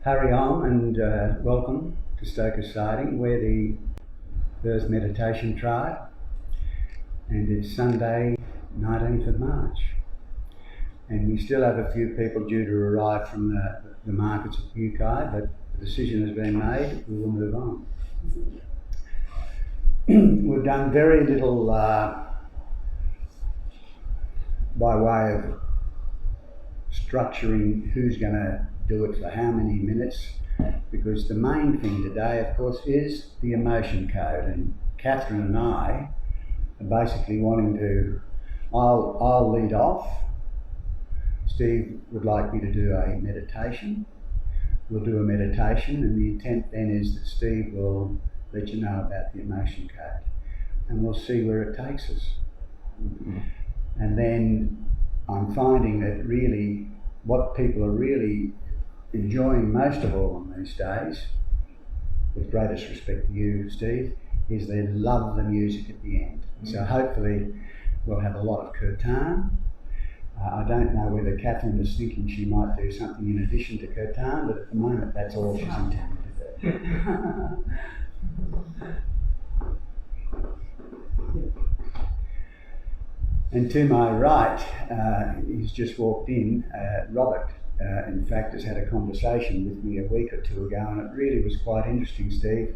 Hurry on and welcome to Stoker's Riding. We're the Earth Meditation Tribe, and it's Sunday 19th of March. And we still have a few people due to arrive from the markets at UK, but the decision has been made, we will move on. We've done very little by way of structuring who's going to do it for how many minutes, because the main thing today, of course, is the emotion code. And Kathryn and I are basically wanting to, I'll lead off. Steve would like me to do a meditation. We'll do a meditation, and the intent then is that Steve will let you know about the emotion code, and we'll see where it takes us. Mm-hmm. And then I'm finding that really what people are really enjoying most of all on these days, with greatest respect to you, Steve, is they love the music at the end. Mm-hmm. So hopefully we'll have a lot of kirtan. I don't know whether Kathryn is thinking she might do something in addition to kirtan, but at the moment that's all she's intended to do. And to my right, he's just walked in, Robert, in fact, has had a conversation with me a week or two ago, and it really was quite interesting, Steve.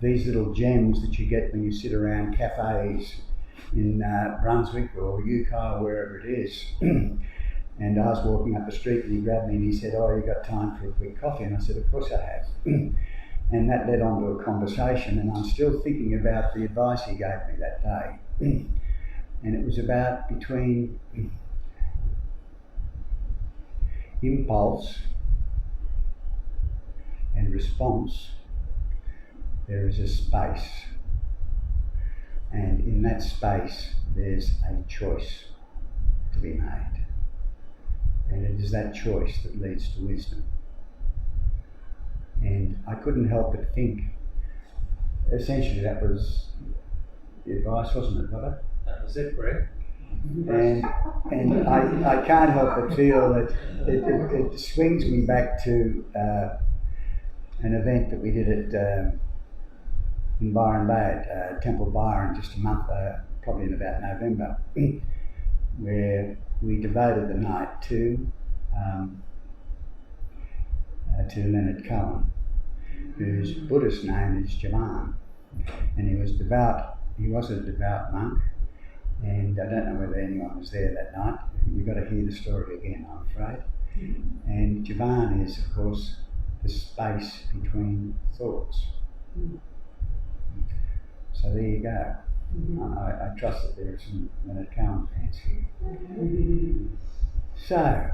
These little gems that you get when you sit around cafes in Brunswick or UK or wherever it is. And I was walking up the street and he grabbed me and he said, "Oh, you got time for a quick coffee?" And I said, "Of course I have." And that led on to a conversation, and I'm still thinking about the advice he gave me that day. And it was about between impulse and response, there is a space. And in that space, there's a choice to be made. And it is that choice that leads to wisdom. And I couldn't help but think, essentially that was the advice, wasn't it, Robert? That was it, Greg. And I can't help but feel that it swings me back to an event that we did at in Byron Bay, Temple Byron, just a month, probably in about November, where we devoted the night to Leonard Cohen, whose Buddhist name is Javan, and he was devout. He was a devout monk, and I don't know whether anyone was there that night. You've got to hear the story again, I'm afraid. And Javan is, of course, the space between thoughts. So there you go. I trust that there are some Leonard Cohen fans here. So,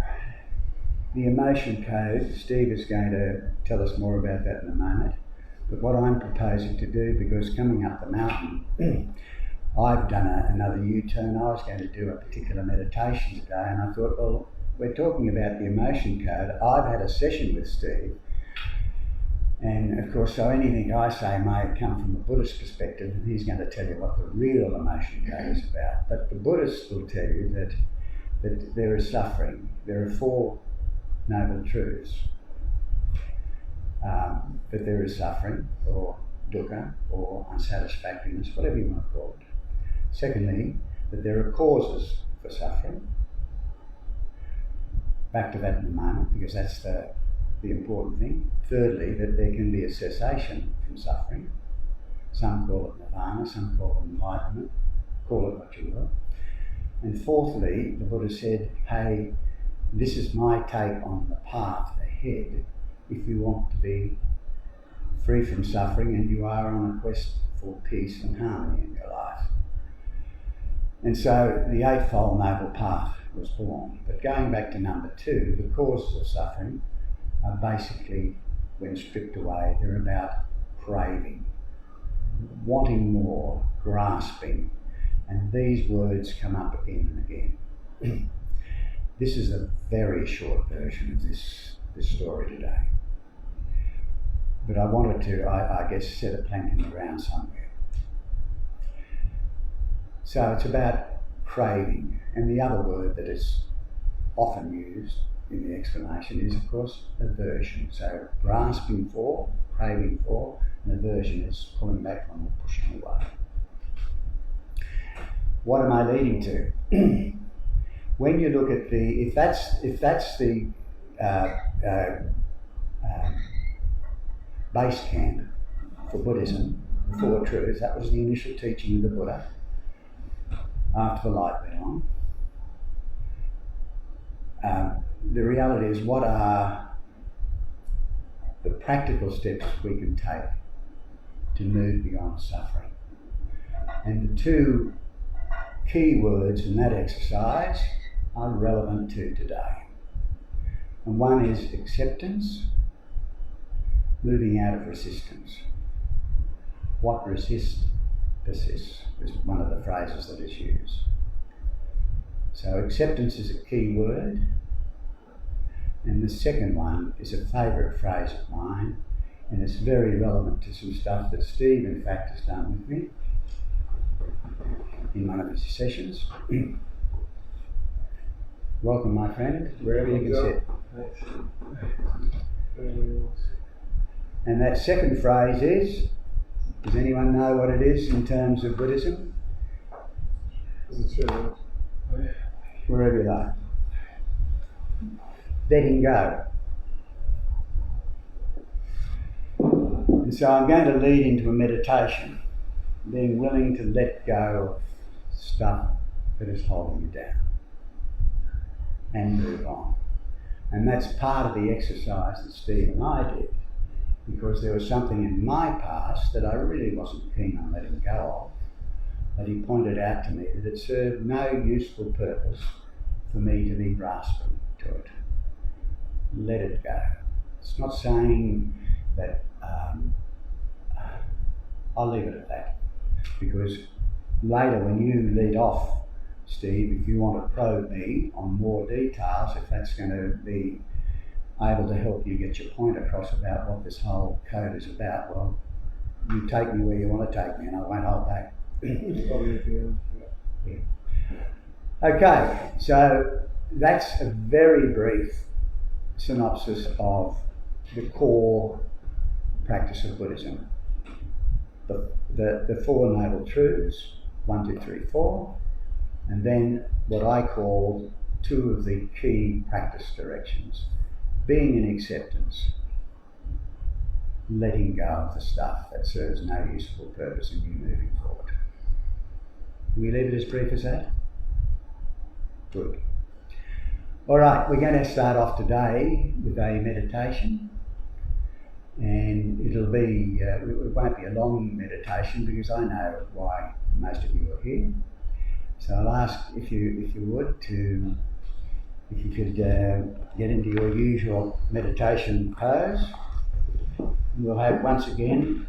the emotion code, Steve is going to tell us more about that in a moment. But what I'm proposing to do, because coming up the mountain, I've done another U-turn. I was going to do a particular meditation today, and I thought, well, we're talking about the emotion code. I've had a session with Steve, and of course, so anything I say may come from a Buddhist perspective, and he's going to tell you what the real emotion code is about. But the Buddhists will tell you that there is suffering. There are four noble truths. That there is suffering, or dukkha, or unsatisfactoriness, whatever you want to call it. Secondly, that there are causes for suffering. Back to that in a moment, because that's the important thing. Thirdly, that there can be a cessation from suffering. Some call it nirvana, some call it enlightenment, call it what you will. And fourthly, the Buddha said, hey, this is my take on the path ahead if you want to be free from suffering and you are on a quest for peace and harmony in your life. And so the Eightfold Noble Path was born. But going back to number two, the causes of suffering are basically, when stripped away, they're about craving, wanting more, grasping, and these words come up again and again. This is a very short version of this story today. But I wanted to, I guess, set a plank in the ground somewhere. So it's about craving, and the other word that is often used in the explanation is, of course, aversion. So grasping for, craving for, and aversion is pulling back on or pushing away. What am I leading to? When you look at the, if that's the base camp for Buddhism, the Four Truths, that was the initial teaching of the Buddha after the light went on. The reality is, what are the practical steps we can take to move beyond suffering? And the two key words in that exercise are relevant to today. And one is acceptance, moving out of resistance. What resists persists is one of the phrases that is used. So acceptance is a key word. And the second one is a favourite phrase of mine, and it's very relevant to some stuff that Steve, in fact, has done with me in one of his sessions. Welcome, my friend, wherever you can sit. And that second phrase is, does anyone know what it is in terms of Buddhism? Wherever you like. Letting go. And so I'm going to lead into a meditation, being willing to let go of stuff that is holding you down and move on. And that's part of the exercise that Steve and I did, because there was something in my past that I really wasn't keen on letting go of, but he pointed out to me that it served no useful purpose for me to be grasping to it. Let it go. It's not saying that, I'll leave it at that, because later when you lead off, Steve, if you want to probe me on more details, if that's going to be able to help you get your point across about what this whole code is about, well, you take me where you want to take me and I won't hold back. Yeah. Okay, so that's a very brief synopsis of the core practice of Buddhism. The Four Noble Truths, 1, 2, 3, 4, and then what I call two of the key practice directions: being in acceptance, letting go of the stuff that serves no useful purpose in you moving forward. Can we leave it as brief as that? Good. All right, we're going to start off today with a meditation, and it'll be, it won't be a long meditation because I know why most of you are here. So I'll ask if you would to, if you could get into your usual meditation pose. And we'll have, once again,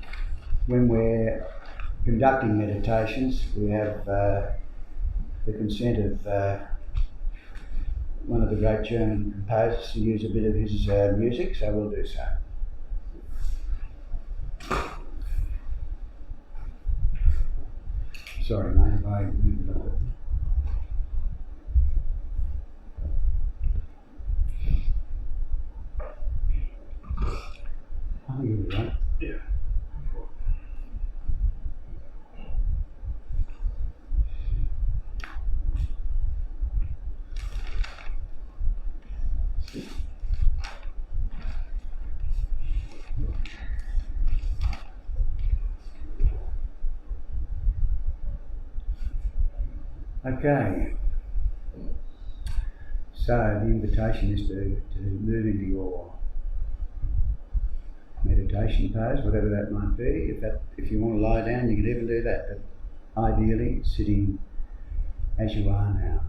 when we're conducting meditations, we have the consent of one of the great German composers to use a bit of his music, so we'll do so. Sorry, mate, if I moved it up. Oh, you're right. Yeah. Okay, so the invitation is to move into your meditation pose, whatever that might be. If you want to lie down, you can even do that, but ideally sitting as you are now.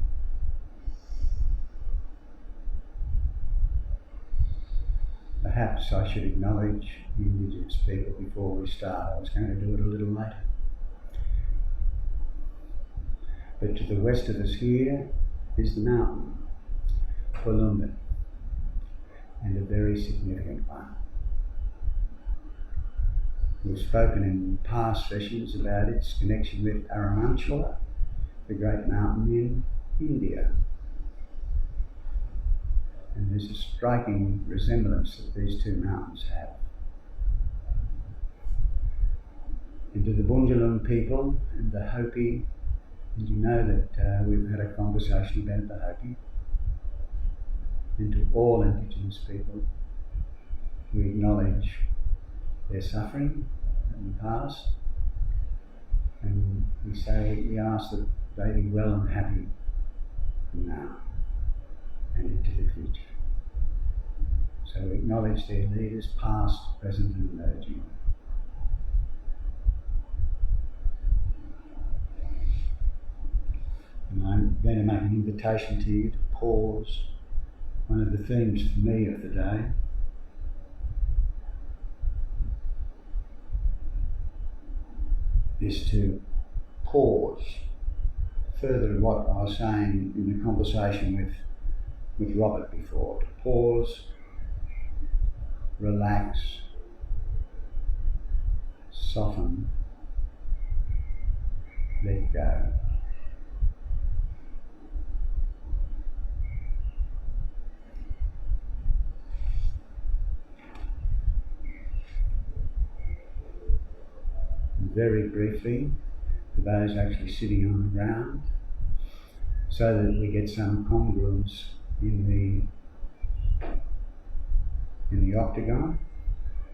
Perhaps I should acknowledge the Indigenous people before we start. I was going to do it a little later. But to the west of us here is the mountain, Wallumbin, and a very significant one. We've spoken in past sessions about its connection with Arunachala, the great mountain in India. And there's a striking resemblance that these two mountains have. And to the Bundjalung people and the Hopi, and you know that we've had a conversation about the Hopi, and to all Indigenous people, we acknowledge their suffering in the past, and we ask that they be well and happy from now and into the future. So we acknowledge their leaders, past, present and emerging. And I'm going to make an invitation to you to pause. One of the themes for me of the day is to pause. Further to what I was saying in the conversation with Robert before, to pause, relax, soften, let go. Very briefly, for those actually sitting on the ground, so that we get some congruence in the octagon,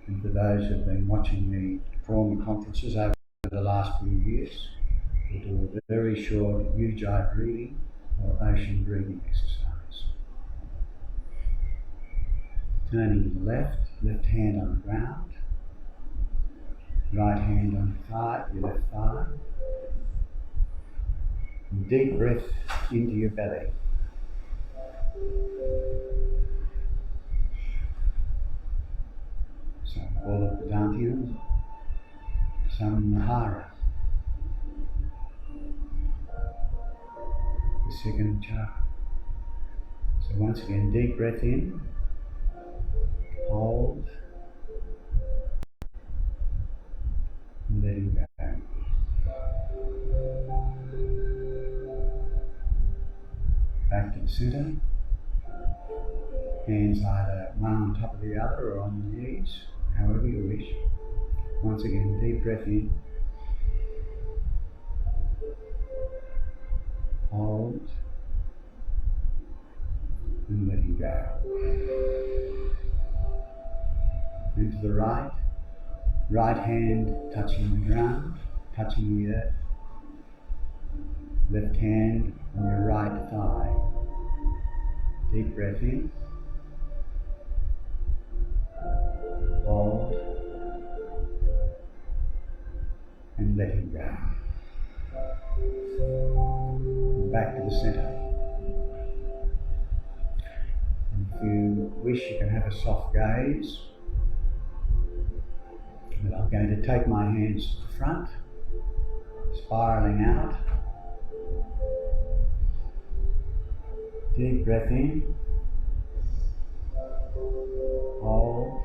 and for those who have been watching the trauma conferences over the last few years, we'll do a very short Ujjayi breathing or ocean breathing exercise. Turning to the left hand on the ground, right hand on your left thigh. And deep breath into your belly. So all of the Dantians, some Mahara, the second chakra. So once again, deep breath in, hold, and letting go. Back to the centre. Hands either one on top of the other or on the knees, however you wish. Once again, deep breath in. Hold. And letting go. And to the right. Right hand touching the ground, touching the earth. Left hand on your right thigh. Deep breath in. Hold. And letting go. And back to the centre. And if you wish, you can have a soft gaze. But I'm going to take my hands to the front, spiralling out. Deep breath in. Hold.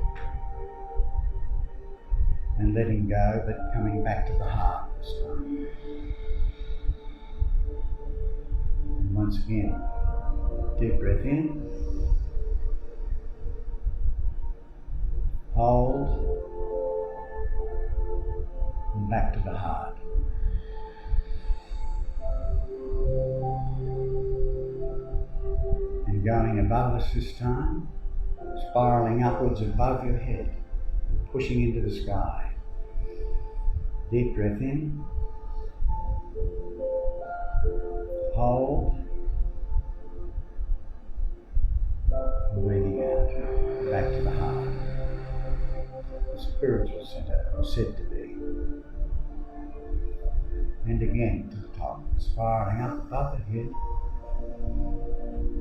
And letting go, but coming back to the heart this time. And once again, deep breath in. Hold. And back to the heart. And going above us this time, spiraling upwards above your head, and pushing into the sky. Deep breath in. Hold. And breathing out, back to the heart. The spiritual centre was said to be. And again to the top, spiraling up above the head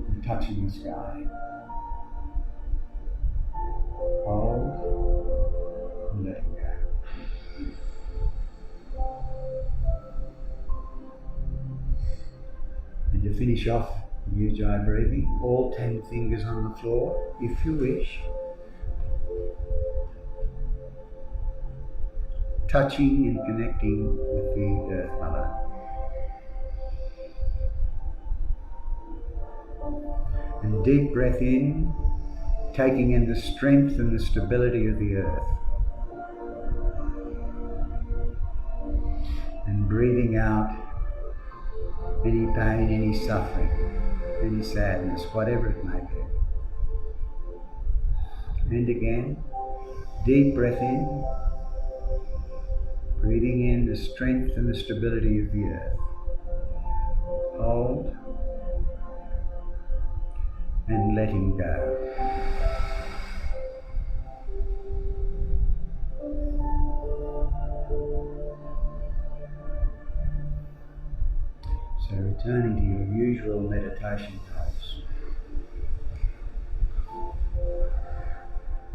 and touching the sky. Hold and letting go. And to finish off the Ujjayi breathing, all 10 fingers on the floor, if you wish. Touching and connecting with the Earth Mother. And Deep breath in, taking in the strength and the stability of the earth. And breathing out any pain, any suffering, any sadness, whatever it may be. And again, deep breath in, breathing in the strength and the stability of the earth. Hold and letting go. So returning to your usual meditation pose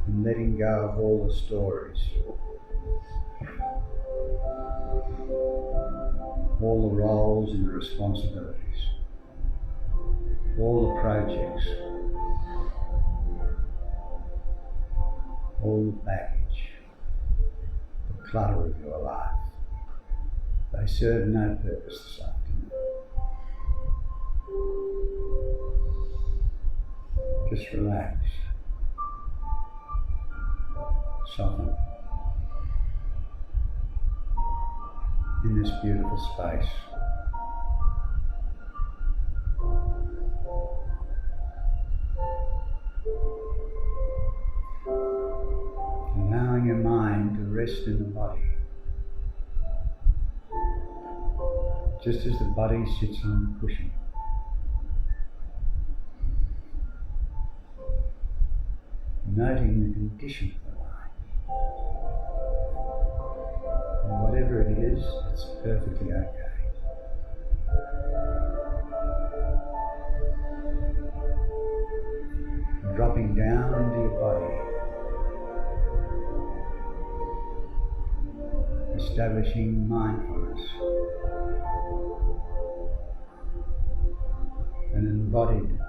and letting go of all the stories, all the roles and the responsibilities, all the projects, all the baggage, the clutter of your life. They serve no purpose this afternoon. Just relax, soften in this beautiful space. Allowing your mind to rest in the body, just as the body sits on the cushion. Noting the condition of the mind. And whatever it is, it's perfectly okay. Dropping down into your body, establishing mindfulness, an embodied mindfulness.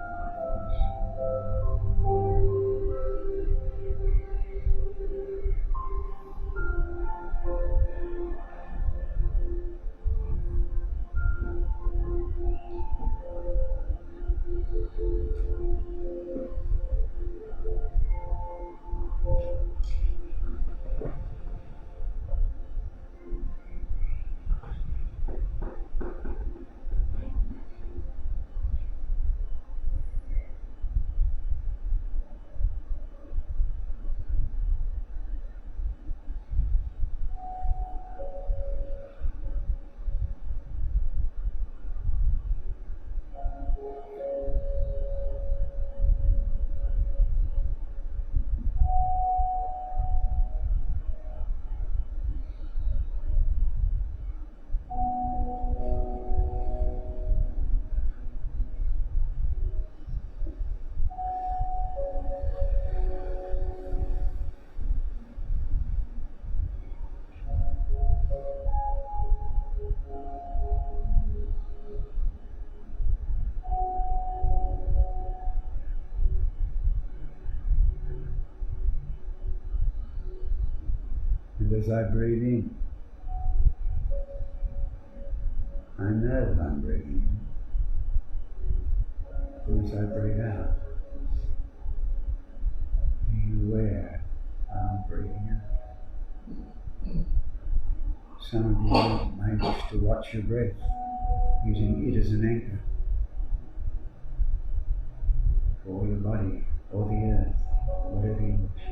And as I breathe in, I know that I'm breathing in. And as I breathe out, being aware I'm breathing out. Some of you may wish to watch your breath, using it as an anchor for your body or the earth, whatever you wish.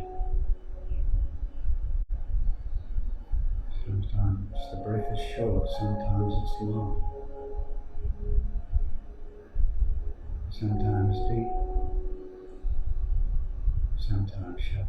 Sometimes the breath is short, sometimes it's long. Sometimes deep, sometimes shallow.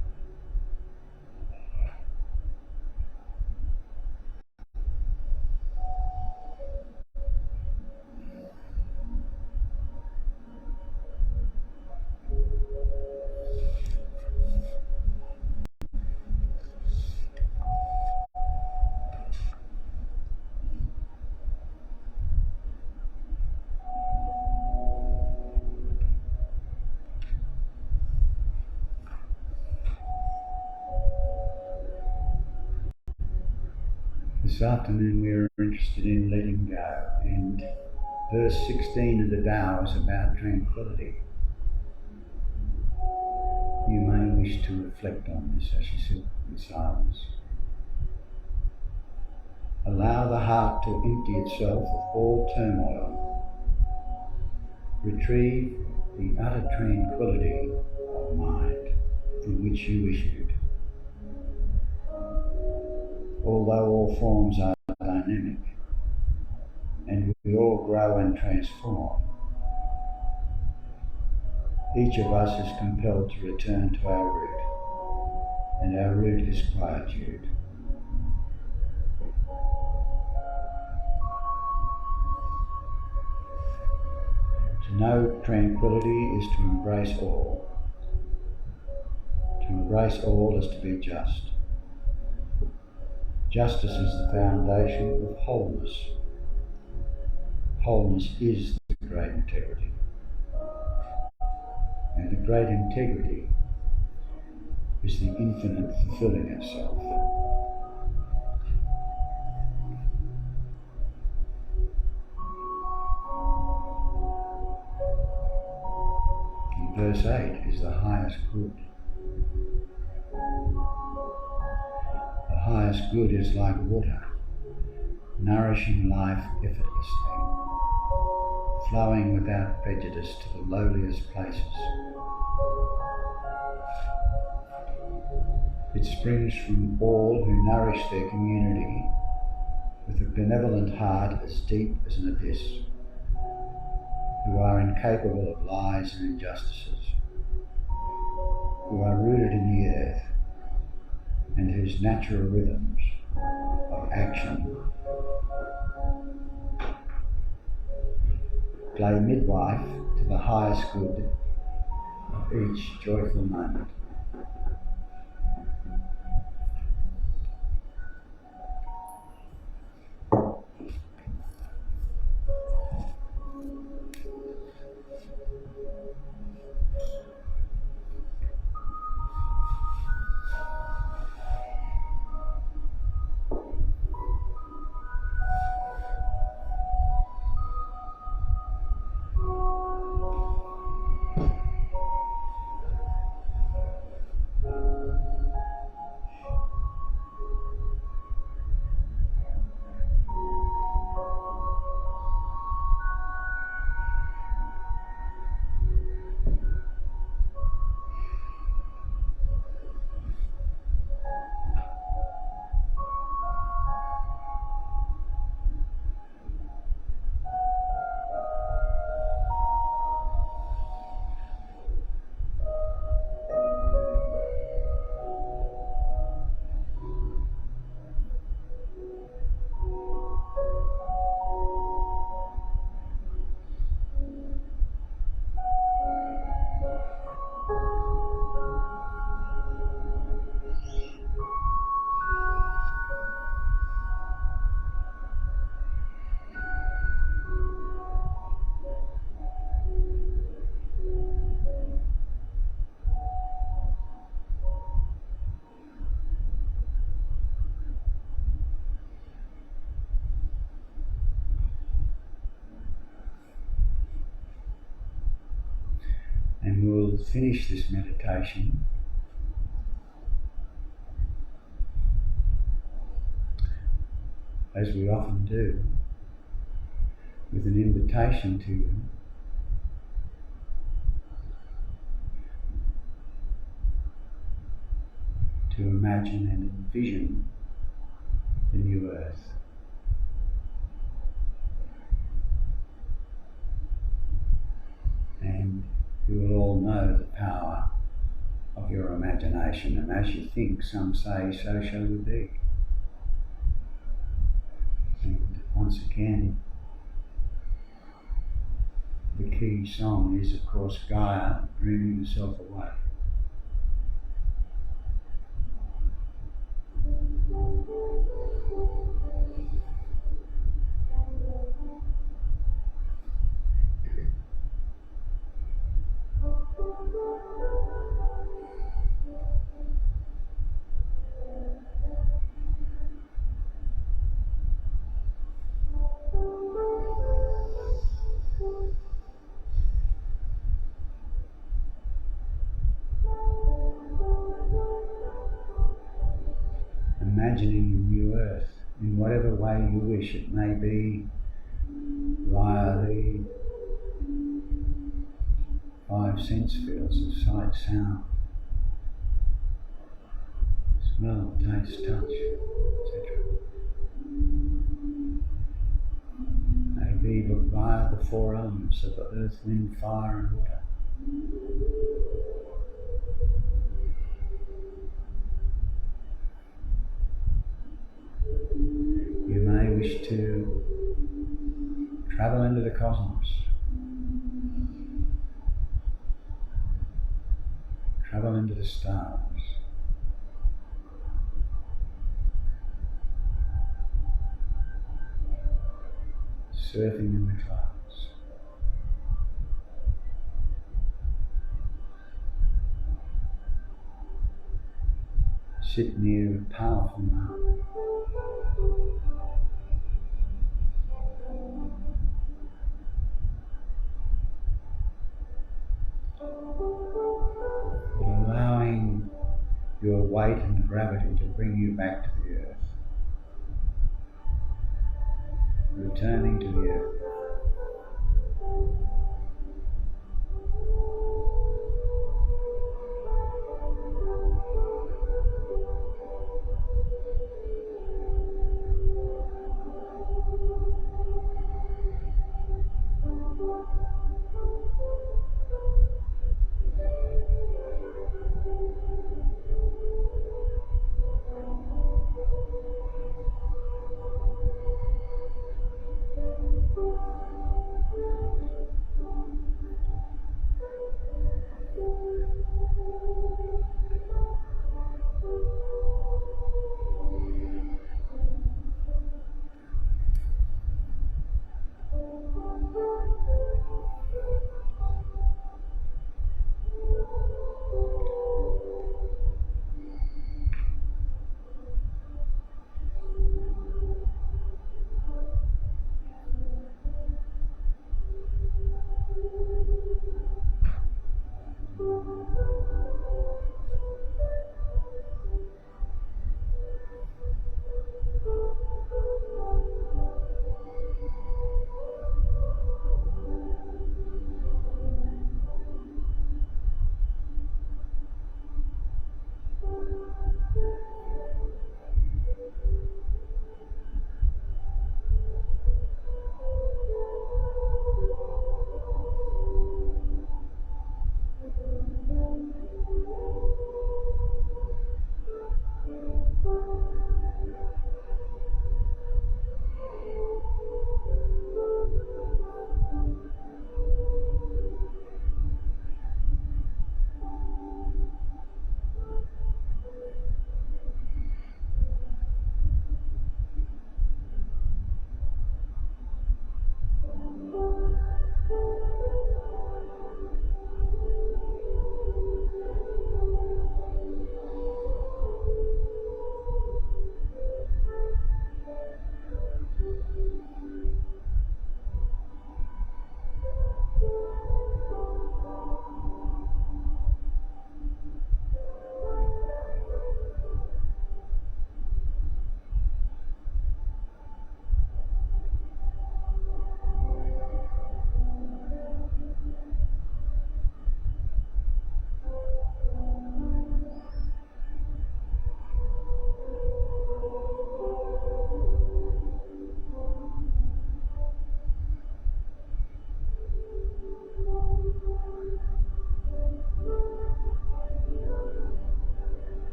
This afternoon we are interested in letting go, and verse 16 of the Tao is about tranquility. wish to reflect on this as you sit in silence. Allow the heart to empty itself of all turmoil. Retrieve the utter tranquility of mind from which you issued. Although all forms are dynamic, and we all grow and transform, each of us is compelled to return to our root, and our root is quietude. To know tranquility is to embrace all. To embrace all is to be just. Justice is the foundation of wholeness. Wholeness is the great integrity. And the great integrity is the infinite fulfilling itself. And verse 8 is the highest good. The highest good is like water, nourishing life effortlessly, flowing without prejudice to the lowliest places. It springs from all who nourish their community with a benevolent heart as deep as an abyss, who are incapable of lies and injustices, who are rooted in the earth, and whose natural rhythms of action play midwife to the highest good of each joyful moment. And we'll finish this meditation as we often do, with an invitation to you to imagine and envision the new earth. And you will all know the power of your imagination, and as you think, some say, so shall we be. And once again, the key song is, of course, Gaia dreaming herself away. imagining a new earth in whatever way you wish. It may be via the 5 sense fields of sight, sound, smell, taste, touch, etc. Maybe via the 4 elements of the earth, wind, fire and water. You may wish to travel into the cosmos, travel into the stars, surfing in the clouds. Sit near a powerful mountain. But allowing your weight and gravity to bring you back to the earth. Returning to the earth.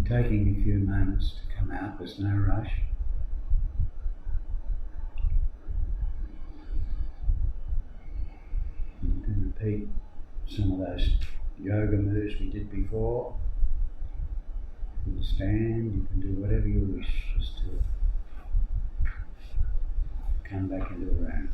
taking a few moments to come out, there's no rush. You can repeat some of those yoga moves we did before. You can stand, you can do whatever you wish, just to come back into the room.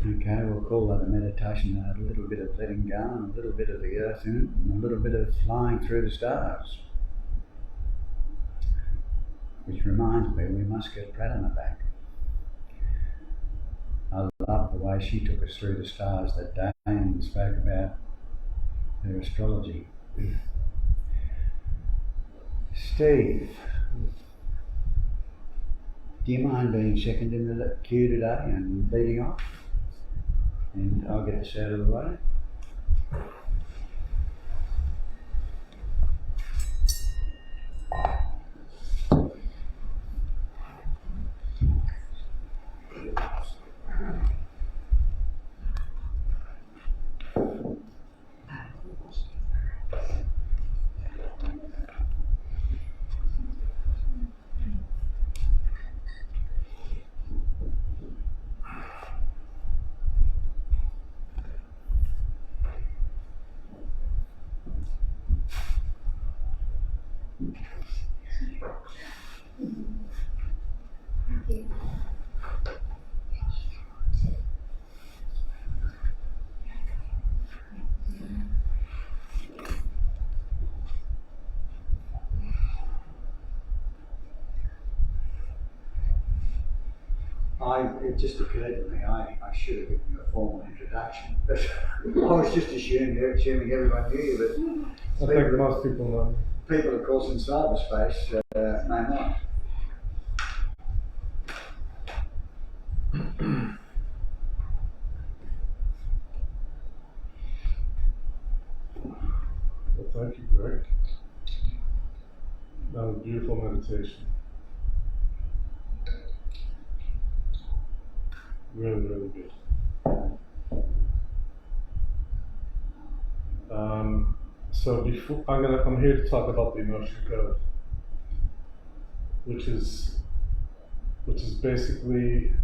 Okay, we'll call that a meditation that had a little bit of letting go and a little bit of the earth in it and a little bit of flying through the stars. Which reminds me, we must get Pradana back. I love the way she took us through the stars that day and spoke about her astrology. Steve, do you mind being second in the queue today and leading off? And I'll get this out of the way. It just occurred to me, I should have given you a formal introduction, but I was just assuming everyone knew you, but I think most people know. People, of course, in cyberspace may not. Well, thank you, Greg. That was a beautiful meditation. Really, really good. So before I'm here to talk about the emotion code, which is basically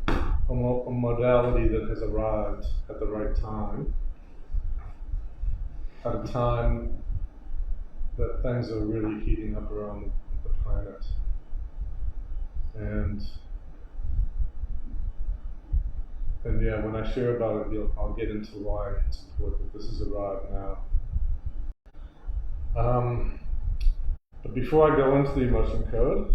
a modality that has arrived at the right time, at a time that things are really heating up around the planet. And yeah, when I share about it, I'll get into why it's important. This has arrived now. But before I go into the emotion code,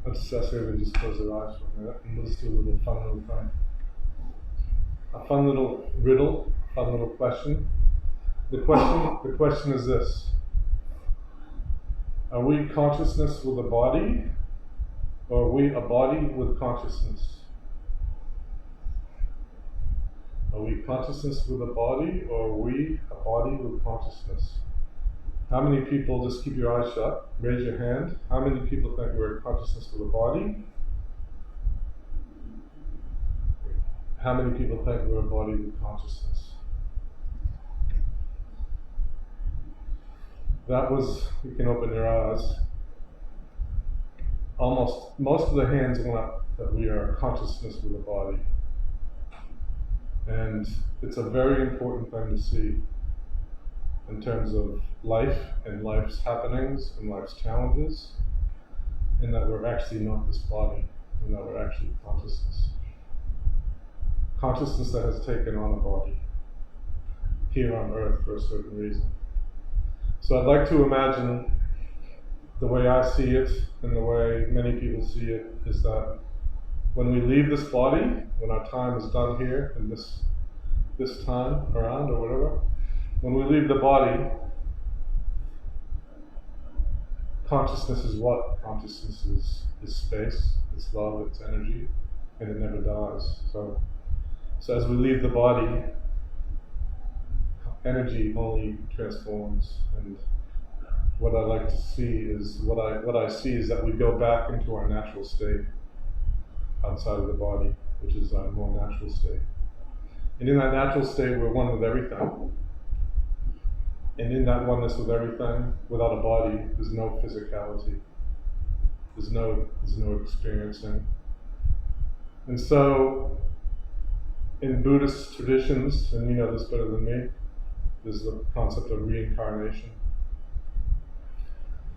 let's just ask everybody to just close their eyes for a minute and let's do a little fun little thing. A fun little riddle, fun little question. The question is this: are we consciousness with a body, or are we a body with consciousness? Are we consciousness with a body, or are we a body with consciousness? How many people, just keep your eyes shut, raise your hand. How many people think we're consciousness with a body? How many people think we're a body with consciousness? That was, you can open your eyes. Most of the hands went up that we are consciousness with a body. And it's a very important thing to see in terms of life and life's happenings and life's challenges. in that we're actually not this body, and that we're actually consciousness. Consciousness that has taken on a body here on earth for a certain reason. So I'd like to imagine the way I see it and the way many people see it is that when we leave this body, when our time is done here in this time around or whatever, when we leave the body, consciousness is what? Consciousness is space, it's love, it's energy, and it never dies. So as we leave the body, energy only transforms, and what I like to see is what I see is that we go back into our natural state outside of the body, which is our more natural state. And in that natural state, we're one with everything. And in that oneness with everything, without a body, there's no physicality. There's no experiencing. And so, in Buddhist traditions, and you know this better than me, there's the concept of reincarnation,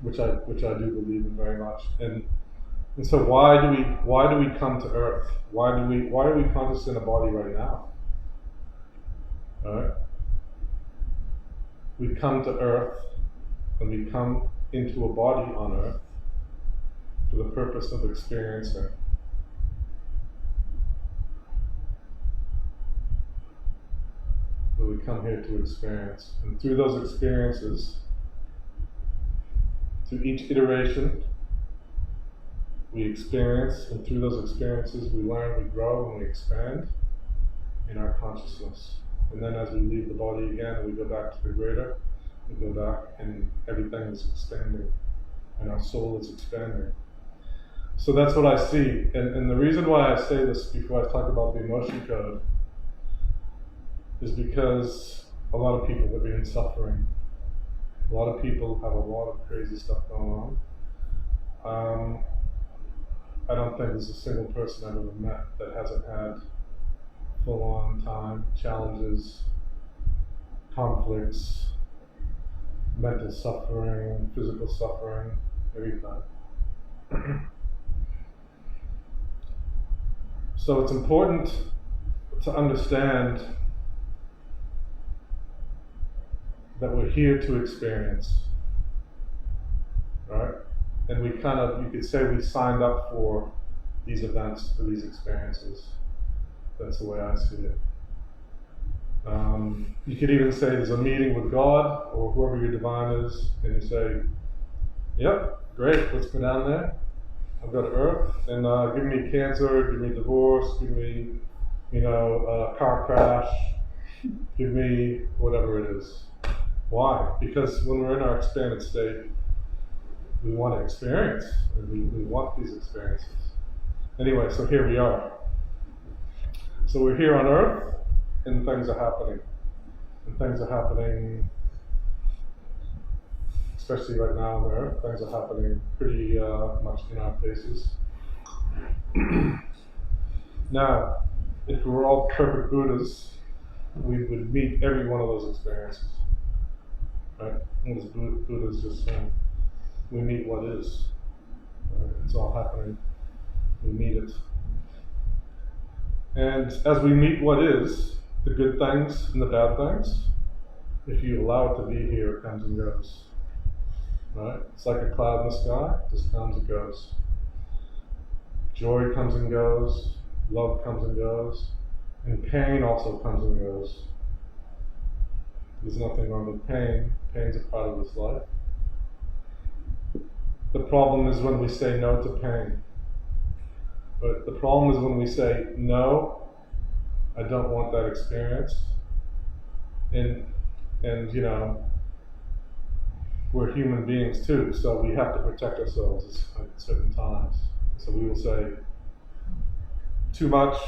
which I do believe in very much. And so why do we come to Earth? Why are we conscious in a body right now? All right? We come to Earth, and we come into a body on Earth for the purpose of experiencing. So we come here to experience, and through those experiences, through each iteration, we experience, and through those experiences we learn, we grow, and we expand in our consciousness. And then as we leave the body again, we go back to the greater, we go back and everything is expanding, and our soul is expanding. So that's what I see. And the reason why I say this before I talk about the emotion code is because a lot of people have been suffering. A lot of people have a lot of crazy stuff going on. I don't think there's a single person I've ever met that hasn't had full-on time, challenges, conflicts, mental suffering, physical suffering, everything. So it's important to understand that we're here to experience, right? And we kind of, you could say we signed up for these events, for these experiences. That's the way I see it. You could even say there's a meeting with God or whoever your divine is, and you say, yep, great, let's go down there. I'll go to Earth, and give me cancer, give me divorce, give me, car crash, give me whatever it is. Why? Because when we're in our expanded state, we want to experience, and we want these experiences. Anyway, so here we are. So we're here on Earth, and things are happening. And things are happening, especially right now on Earth, things are happening pretty much in our faces. Now, if we were all perfect Buddhas, we would meet every one of those experiences. Right? And as Buddha's just saying, we meet what is. Right? It's all happening. We meet it. And as we meet what is, the good things and the bad things, if you allow it to be here, it comes and goes. Right? It's like a cloud in the sky, it just comes and goes. Joy comes and goes, love comes and goes, and pain also comes and goes. There's nothing wrong with pain. Pain's a part of this life. The problem is when we say no to pain. But the problem is when we say, no, I don't want that experience. And we're human beings too, so we have to protect ourselves at certain times. So we will say, too much,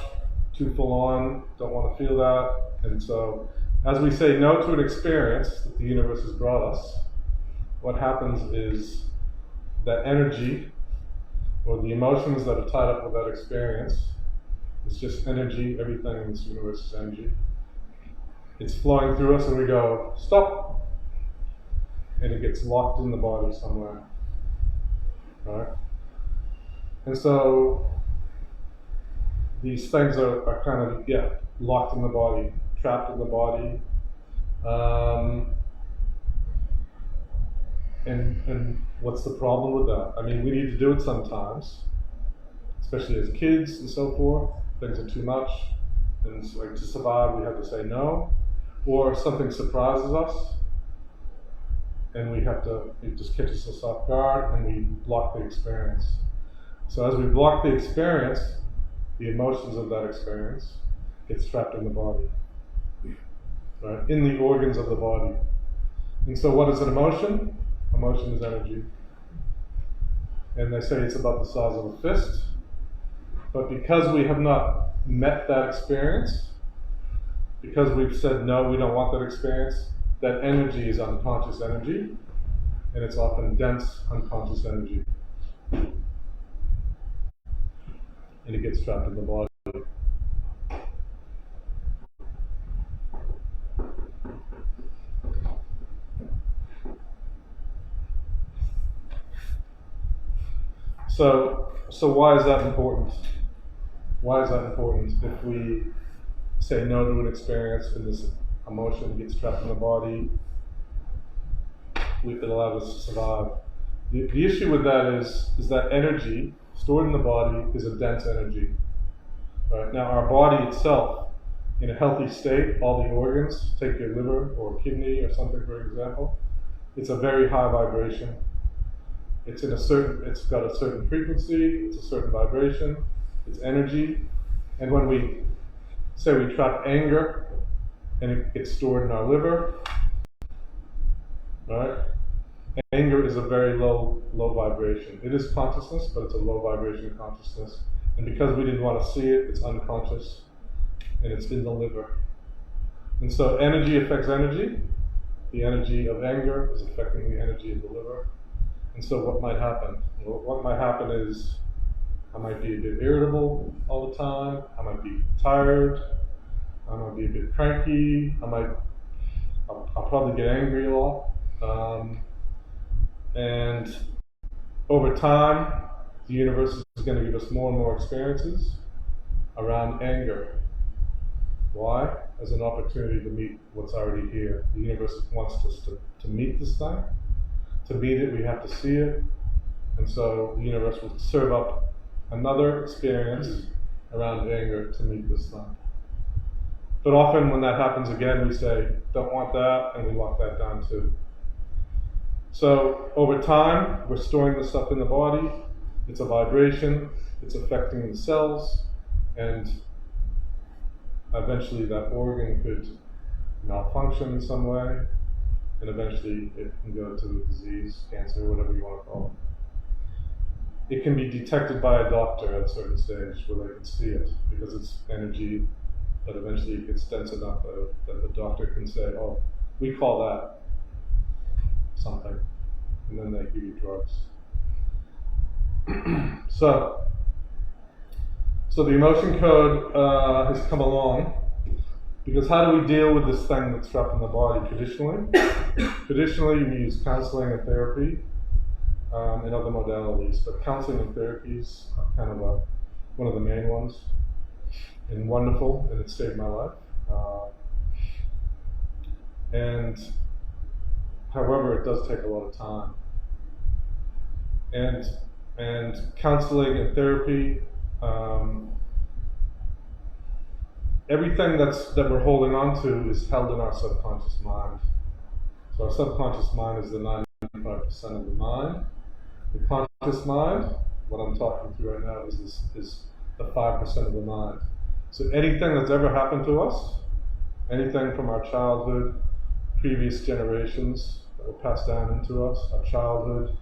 too full on, don't want to feel that. And so, as we say no to an experience that the universe has brought us, what happens is that energy, or the emotions that are tied up with that experience, it's just energy, everything in this universe is energy. It's flowing through us and we go, stop! And it gets locked in the body somewhere, right? And so these things are kind of, locked in the body, trapped in the body. And what's the problem with that? I mean, we need to do it sometimes, especially as kids and so forth. Things are too much, and it's like to survive, we have to say no. Or something surprises us, and it just catches us off guard, and we block the experience. So as we block the experience, the emotions of that experience get trapped in the body, right? In the organs of the body. And so what is an emotion? Emotion is energy. And they say it's about the size of a fist. But because we have not met that experience, because we've said no, we don't want that experience, that energy is unconscious energy, and it's often dense unconscious energy. And it gets trapped in the body. So why is that important? Why is that important? If we say no to an experience and this emotion gets trapped in the body, it allows us to survive. The issue with that is that energy stored in the body is a dense energy. Right? Now our body itself, in a healthy state, all the organs, take your liver or kidney or something for example, it's a very high vibration. It's got a certain frequency, it's a certain vibration, it's energy. And when we say we trap anger and it gets stored in our liver, right? Anger is a very low vibration. It is consciousness, but it's a low vibration consciousness. And because we didn't want to see it, it's unconscious and it's in the liver. And so energy affects energy. The energy of anger is affecting the energy of the liver. And so what might happen? Well, what might happen is I might be a bit irritable all the time. I might be tired. I might be a bit cranky. I'll probably get angry a lot. And over time, the universe is going to give us more and more experiences around anger. Why? As an opportunity to meet what's already here. The universe wants us to meet this thing. To meet it, we have to see it. And so the universe will serve up another experience around anger to meet this thing. But often when that happens again, we say, don't want that, and we lock that down too. So over time, we're storing this stuff in the body. It's a vibration. It's affecting the cells. And eventually that organ could malfunction in some way. And eventually it can go to a disease, cancer, whatever you want to call it. It can be detected by a doctor at a certain stage where they can see it because it's energy, but eventually it gets dense enough that the doctor can say, oh, we call that something, and then they give you drugs. So the emotion code has come along because how do we deal with this thing that's trapped in the body traditionally? Traditionally, we use counseling and therapy and other modalities, but counseling and therapies are kind of one of the main ones, and wonderful, and it saved my life. And however, it does take a lot of time. And counseling and therapy, everything that we're holding on to is held in our subconscious mind. So our subconscious mind is the 95% of the mind. The conscious mind, what I'm talking through right now, is the 5% of the mind. So anything that's ever happened to us, anything from our childhood, previous generations that were passed down into us, our childhood,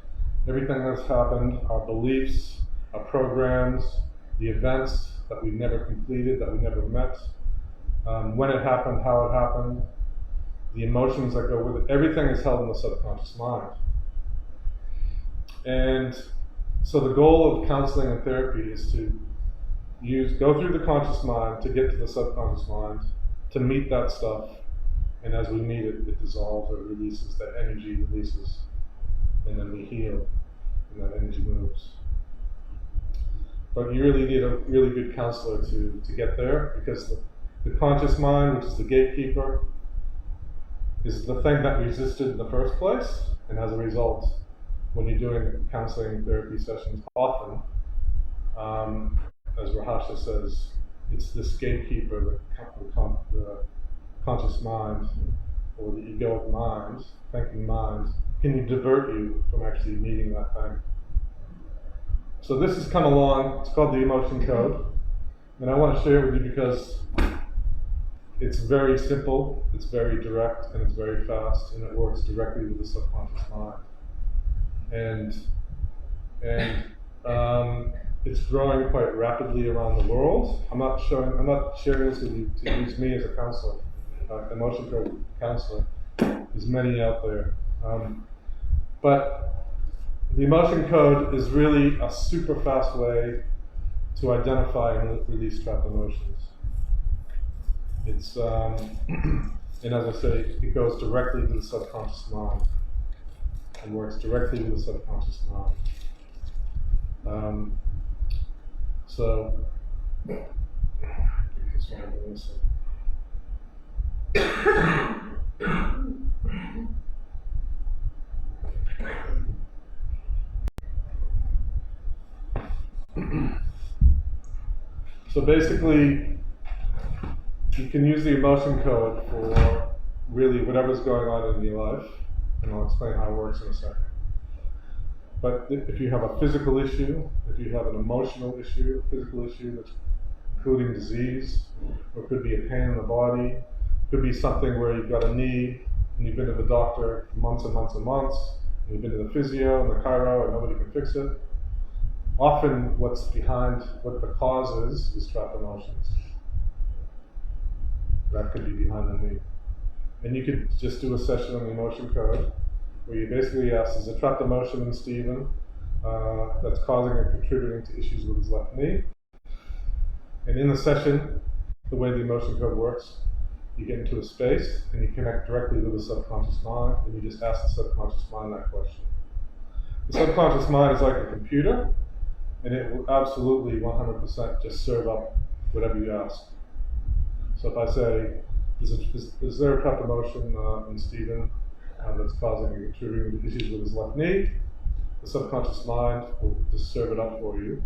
everything that's happened, our beliefs, our programs, the events that we never completed, that we never met, when it happened, how it happened, the emotions that go with it, everything is held in the subconscious mind. And so the goal of counseling and therapy is to go through the conscious mind to get to the subconscious mind, to meet that stuff, and as we meet it, it dissolves or releases, that energy releases, and then we heal, and that energy moves. But you really need a really good counselor to get there, because the conscious mind, which is the gatekeeper, is the thing that resisted in the first place, and as a result, when you're doing counseling therapy sessions, often, as Rahasha says, it's this gatekeeper, the conscious mind, or the egoic mind, thinking mind, can divert you from actually meeting that thing. So this has come along, it's called the Emotion Code, and I want to share it with you because it's very simple, it's very direct, and it's very fast, and it works directly with the subconscious mind. And it's growing quite rapidly around the world. I'm not sharing this with you to use me as a counselor, emotion code counselor. There's many out there, but the emotion code is really a super fast way to identify and release trapped emotions. It's and as I say, it goes directly to the subconscious mind and works directly with the subconscious mind. So, just want to listen. So basically, you can use the emotion code for really whatever's going on in your life, and I'll explain how it works in a second. But if you have a physical issue, if you have an emotional issue, physical issue that's including disease, or it could be a pain in the body, it could be something where you've got a knee and you've been to the doctor for months and months and months, and you've been to the physio and the chiro and nobody can fix it. Often what's behind, what the cause is trapped emotions. That could be behind the knee. And you could just do a session on the emotion code where you basically ask, is a trapped emotion in Stephen that's causing or contributing to issues with his left knee? And in the session, the way the emotion code works, you get into a space and you connect directly with the subconscious mind, and you just ask the subconscious mind that question. The subconscious mind is like a computer, and it will absolutely 100% just serve up whatever you ask. So if I say, is there a trapped emotion in Stephen that's causing or contributing to issues with his left knee? The subconscious mind will just serve it up for you,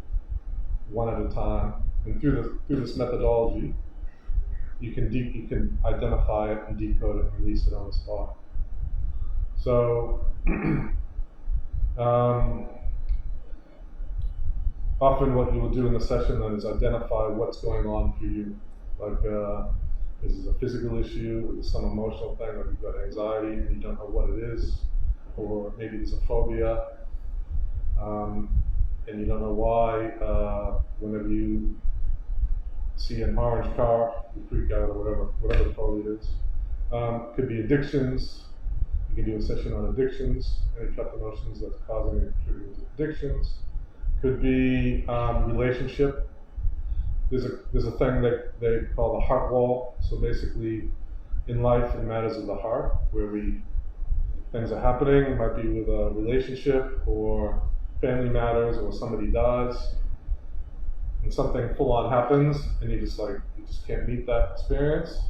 one at a time. And through this methodology, you can identify it and decode it and release it on the spot. So often what you will do in the session then is identify what's going on for you. Like, is this a physical issue, is this some emotional thing, like you've got anxiety and you don't know what it is, or maybe there's a phobia, and you don't know why. Whenever you see an orange car, you freak out, or whatever the phobia is. Could be addictions. You can do a session on addictions, any trapped emotions that's causing or contributing to addictions. Could be relationship. There's a thing that they call the heart wall. So basically, in life, in matters of the heart, where things are happening. It might be with a relationship or family matters, or somebody dies, and something full on happens, and you just can't meet that experience,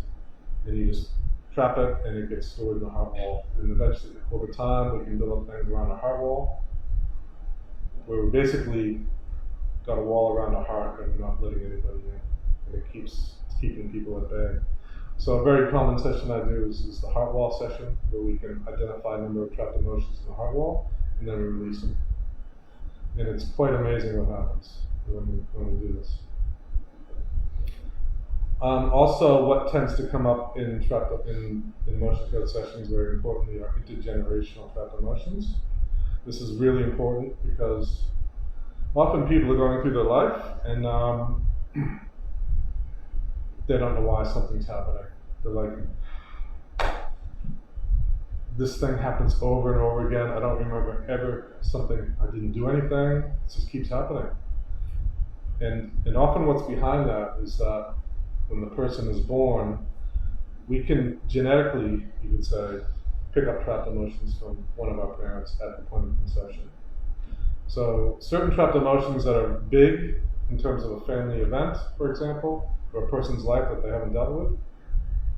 and you just trap it, and it gets stored in the heart wall. And eventually, over time, we can build up things around the heart wall, where we basically got a wall around our heart and we're not letting anybody in, and it's keeping people at bay. So a very common session I do is the heart wall session, where we can identify a number of trapped emotions in the heart wall, and then we release them. And it's quite amazing what happens when we do this. Also, what tends to come up in emotion code sessions, very importantly, are intergenerational trapped emotions. This is really important because often people are going through their life and they don't know why something's happening. They're like, this thing happens over and over again. I don't remember ever something, I didn't do anything. It just keeps happening. And often what's behind that is that when the person is born, we can genetically, you could say, pick up trapped emotions from one of our parents at the point of conception. So certain trapped emotions that are big in terms of a family event, for example, or a person's life that they haven't dealt with,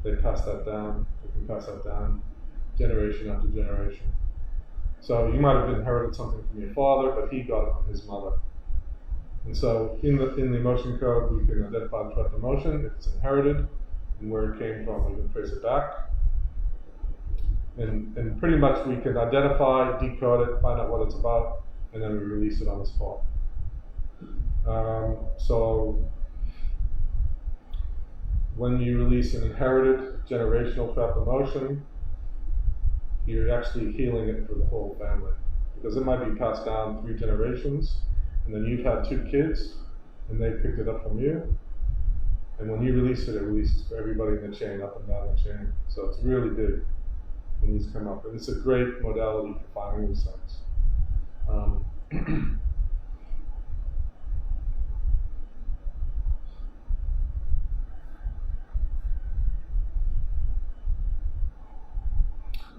they pass that down. They can pass that down generation after generation. So you might have inherited something from your father, but he got it from his mother. And so in the emotion code, we can identify the trapped emotion, if it's inherited, and where it came from. We can trace it back. And pretty much we can identify, decode it, find out what it's about, and then we release it on the spot. So when you release an inherited generational trapped emotion, you're actually healing it for the whole family. Because it might be passed down 3 generations, and then you've had 2 kids, and they picked it up from you. And when you release it, it releases for everybody in the chain, up and down the chain. So it's really big when these come up. And it's a great modality for finding these things.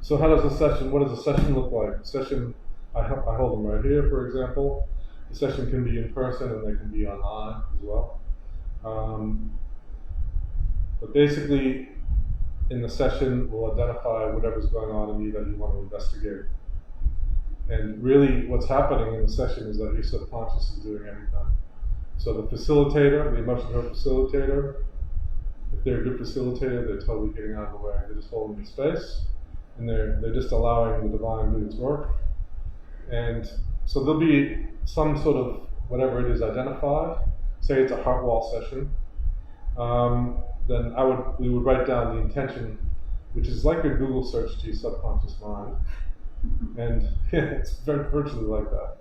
So how does what does a session look like? A session, I hold them right here, for example. The session can be in person and they can be online as well. But basically, in the session, we'll identify whatever's going on in you that you want to investigate. And really, what's happening in the session is that your subconscious is doing everything. So the facilitator, the emotion code facilitator, if they're a good facilitator, they're totally getting out of the way. They're just holding the space, and they're just allowing the divine to do its work. And so there'll be some sort of whatever it is identified. Say it's a heart wall session. Then we would write down the intention, which is like a Google search to your subconscious mind. And it's virtually like that,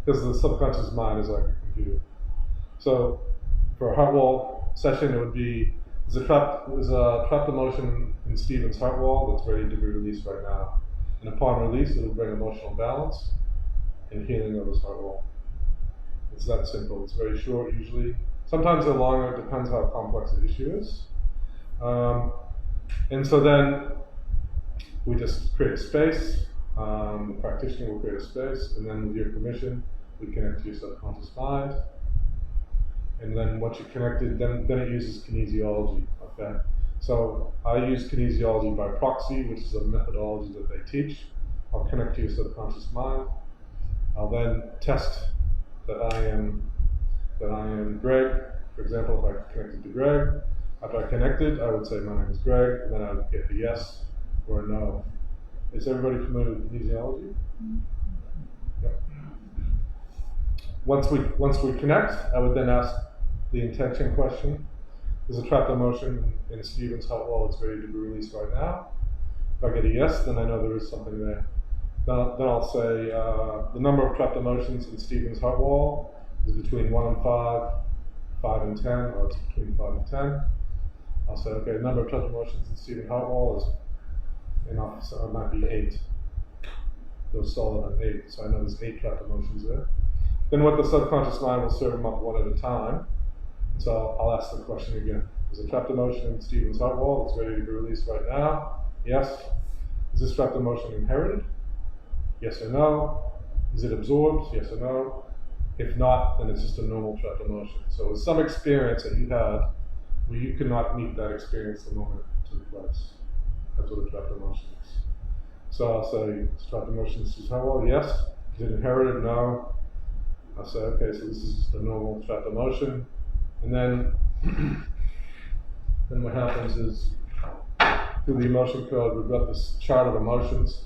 because the subconscious mind is like a computer. So for a heart wall session, it would be there's a trapped emotion in Stephen's heart wall that's ready to be released right now. And upon release, it will bring emotional balance and healing of his heart wall. It's that simple. It's very short usually. Sometimes they're longer. It depends how complex the issue is. And so then we just create a space. The practitioner will create a space, and then with your permission, we connect to your subconscious mind. And then once you're connected, then it uses kinesiology. Okay, so I use kinesiology by proxy, which is a methodology that they teach. I'll connect to your subconscious mind. I'll then test that I am Greg. For example, if I connected to Greg, after I connected, I would say my name is Greg, and then I would get a yes or a no. Is everybody familiar with kinesiology? Yep. Once we connect, I would then ask the intention question. There's a trapped emotion in Stephen's heart wall that's ready to be released right now. If I get a yes, then I know there is something there. Then I'll say the number of trapped emotions in Stephen's heart wall is between 1 and 5, 5 and 10, or it's between 5 and 10. I'll say, okay, the number of trapped emotions in Stephen's heart wall is enough, so it might be 8. Goes solid on 8, so I know there's 8 trapped emotions there. Then what the subconscious mind will serve them up one at a time. So I'll ask the question again. There's a trapped emotion in Stephen's heart wall that's ready to be released right now. Yes. Is this trapped emotion inherited? Yes or no. Is it absorbed? Yes or no. If not, then it's just a normal trapped emotion. So it's some experience that you had where you could not meet that experience the moment it took place. That's what a trapped emotion is. So I'll say, trapped emotion in Stephen's heart wall, yes. Is it inherited? No. I'll say, okay, so this is just a normal trapped emotion. And then what happens is, through the emotion code, we've got this chart of emotions,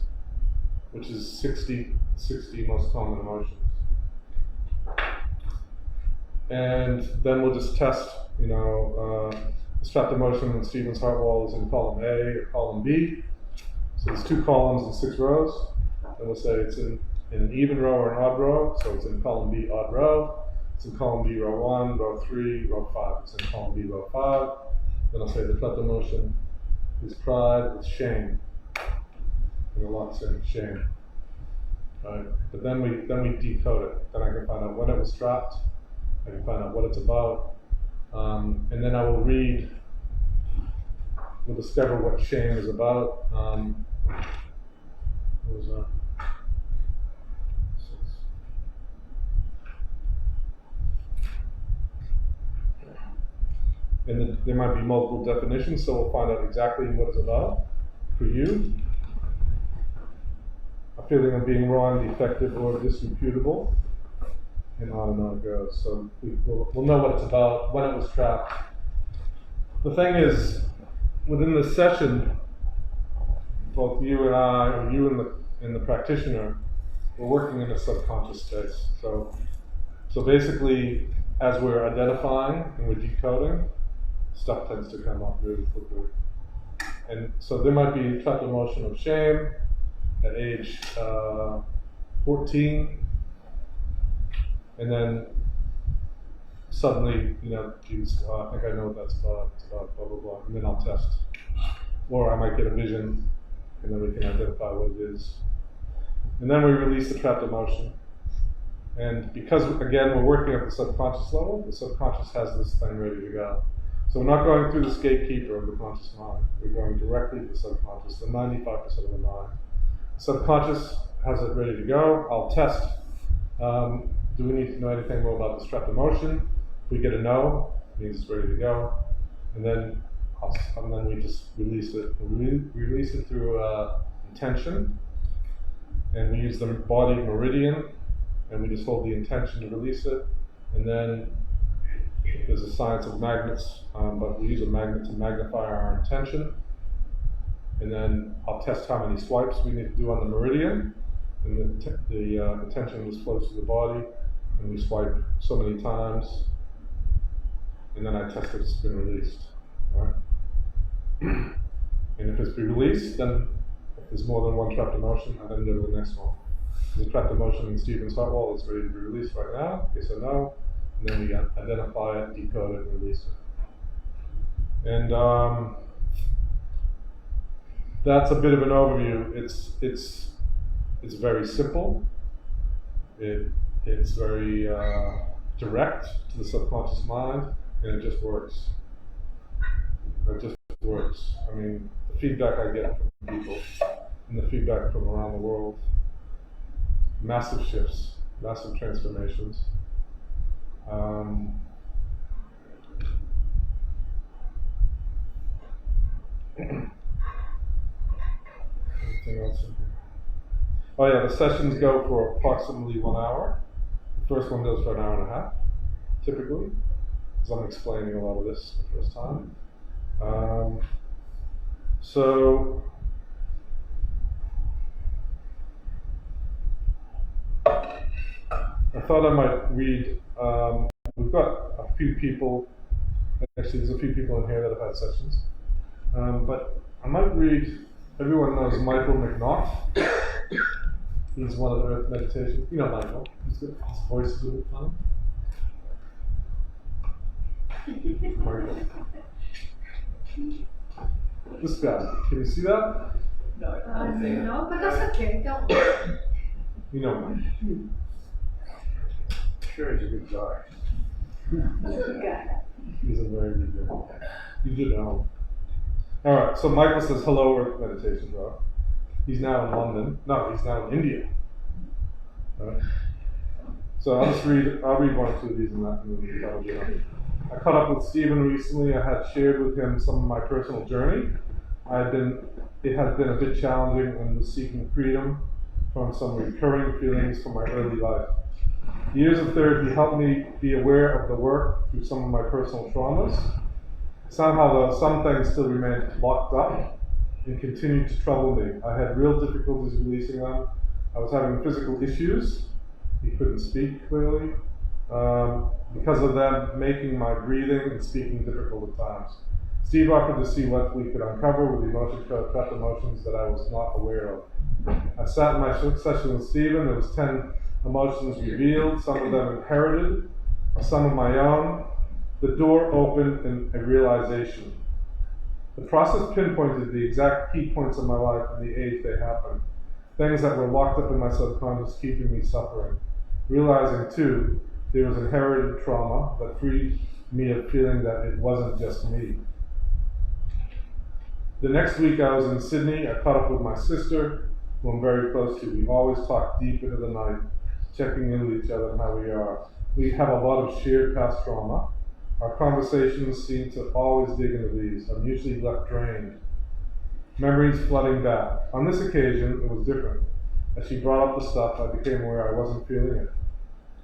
which is 60 most common emotions. And then we'll just test, this trapped emotion in Stephen's heart wall is in column A or column B. So there's 2 columns and 6 rows. And we'll say it's in an even row or an odd row. So it's in column B, odd row. It's in column B, row 1, row 3, row 5. It's in column B, row 5. Then I'll say the trapped emotion is pride with shame. And a lot's in shame. Right? But then we decode it. Then I can find out when it was trapped. I can find out what it's about. And then I will read, we'll discover what shame is about. What was that? and there might be multiple definitions, so we'll find out exactly what it's about for you. A feeling of being wrong, defective, or disreputable, and on it goes. So we'll know what it's about, when it was trapped. The thing is, within the session, both you and I, or you and the practitioner, we're working in a subconscious space. So basically, as we're identifying and we're decoding, stuff tends to come up really quickly. And so there might be trapped emotion of shame at age 14, and then suddenly, geez, I think I know what that's about. It's about blah, blah, blah. And then I'll test. Or I might get a vision, and then we can identify what it is. And then we release the trapped emotion. And because, again, we're working at the subconscious level, the subconscious has this thing ready to go. So we're not going through this gatekeeper of the conscious mind. We're going directly to the subconscious, the 95% of the mind. The subconscious has it ready to go. I'll test. Do we need to know anything more about this trapped emotion? If we get a no, it means it's ready to go. And then we just release it. We release it through intention. And we use the body meridian, and we just hold the intention to release it. And then there's a science of magnets, but we use a magnet to magnify our intention. And then I'll test how many swipes we need to do on the meridian. And the intention just flows through the body, and we swipe so many times. And then I test if it's been released. All right? And if it's been released, then if there's more than one trapped emotion, I then go to the next one. There's a trapped emotion in Stephen's heart wall that's ready to be released right now. Yes or no? And then we identify it, decode it, and release it. And that's a bit of an overview. It's very simple. It's very direct to the subconscious mind, and it just works. It just works. I mean, the feedback I get from people, and the feedback from around the world, massive shifts, massive transformations. Anything else in here? Oh yeah, the sessions go for approximately 1 hour. The first one goes for an hour and a half, typically, because I'm explaining a lot of this the first time. So I thought I might read, we've got a few people, actually there's a few people in here that have had sessions, but I might read, everyone knows Michael McNaught. He's one of the Earth Meditation. You know Michael, his voice is a bit funny. Michael. This guy, can you see that? No, but that's okay, don't worry. You know Mike. Sure, he's a good guy. Good guy. He's a very good guy. You do know. Alright, so Michael says, hello, Earth Meditation, bro. He's now in London. No, he's now in India. Right. So I'll read one or two of these and then that'll be enough. I caught up with Stephen recently. I had shared with him some of my personal journey. It has been a bit challenging and was seeking freedom from some recurring feelings from my early life. Years of therapy helped me be aware of the work through some of my personal traumas. Somehow, though, some things still remained locked up and continued to trouble me. I had real difficulties releasing them. I was having physical issues. He couldn't speak clearly. Because of them making my breathing and speaking difficult at times. Steve offered to see what we could uncover with the emotion code, trapped emotions that I was not aware of. I sat in my session with Stephen. There was 10 emotions revealed, some of them inherited, some of my own. The door opened in a realization. The process pinpointed the exact key points of my life and the age they happened. Things that were locked up in my subconscious, keeping me suffering. Realizing, too, there was inherited trauma that freed me of feeling that it wasn't just me. The next week I was in Sydney. I caught up with my sister, who I'm very close to. We've always talked deep into the night, checking in with each other and how we are. We have a lot of shared past trauma. Our conversations seem to always dig into these. I'm usually left drained. Memories flooding back. On this occasion, it was different. As she brought up the stuff, I became aware I wasn't feeling it.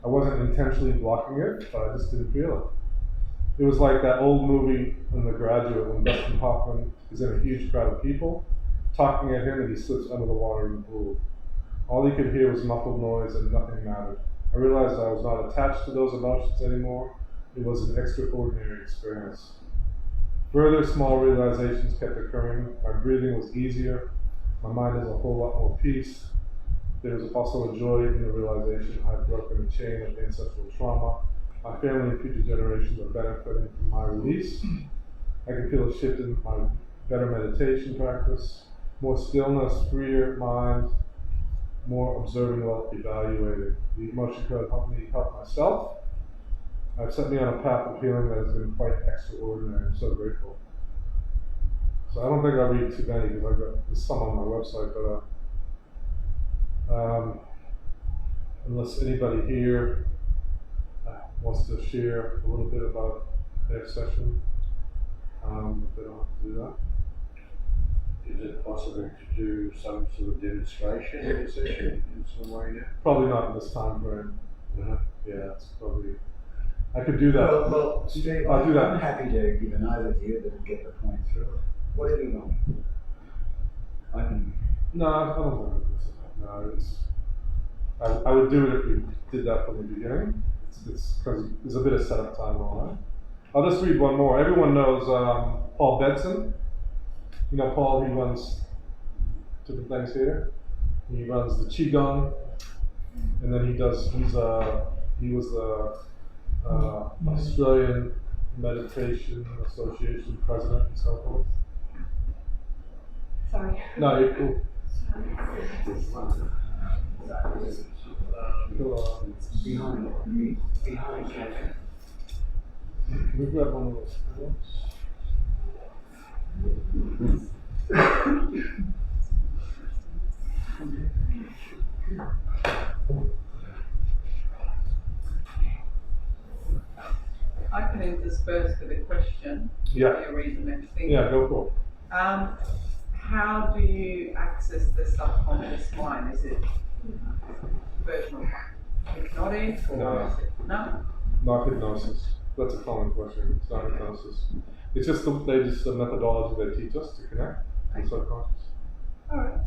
I wasn't intentionally blocking it, but I just didn't feel it. It was like that old movie in The Graduate when Dustin Hoffman is in a huge crowd of people, talking at him, and he slips under the water in the pool. All he could hear was muffled noise and nothing mattered. I realized I was not attached to those emotions anymore. It was an extraordinary experience. Further small realizations kept occurring. My breathing was easier. My mind has a whole lot more peace. There was also a joy in the realization I had broken a chain of ancestral trauma. My family and future generations are benefiting from my release. I can feel a shift in my better meditation practice, more stillness, freer mind, more observing while evaluating. The emotion code helped me help myself. I've set me on a path of healing that has been quite extraordinary. I'm so grateful. So I don't think I'll read too many because there's some on my website, but unless anybody here wants to share a little bit about their session, if they don't have to do that. Is it possible to do some sort of demonstration of the session in some way now? Probably not in this time frame. Yeah, it's probably. I could do that. Well, Steve, I'll do that. I'm happy to give an overview that'll get the point through. Whatever you want. I can. No, I don't think it's. No, it's. I would do it if we did that from the beginning. It's because there's a bit of setup time on that. I'll just read one more. Everyone knows Paul Benson. You know Paul, he runs different things here. He runs the Qigong, and then he was the Australian Meditation Association president and so forth. Sorry. No, you're cool. Behind Kathryn. Can we grab one of those? I can intersperse with a question. Yeah. You read the next thing. Yeah, go for it. How do you access the subconscious mind? Is it version of hypnotic or No. is it no? Not hypnosis. That's a common question. It's not hypnosis. It's just the methodology they teach us to connect to the subconscious. Alright.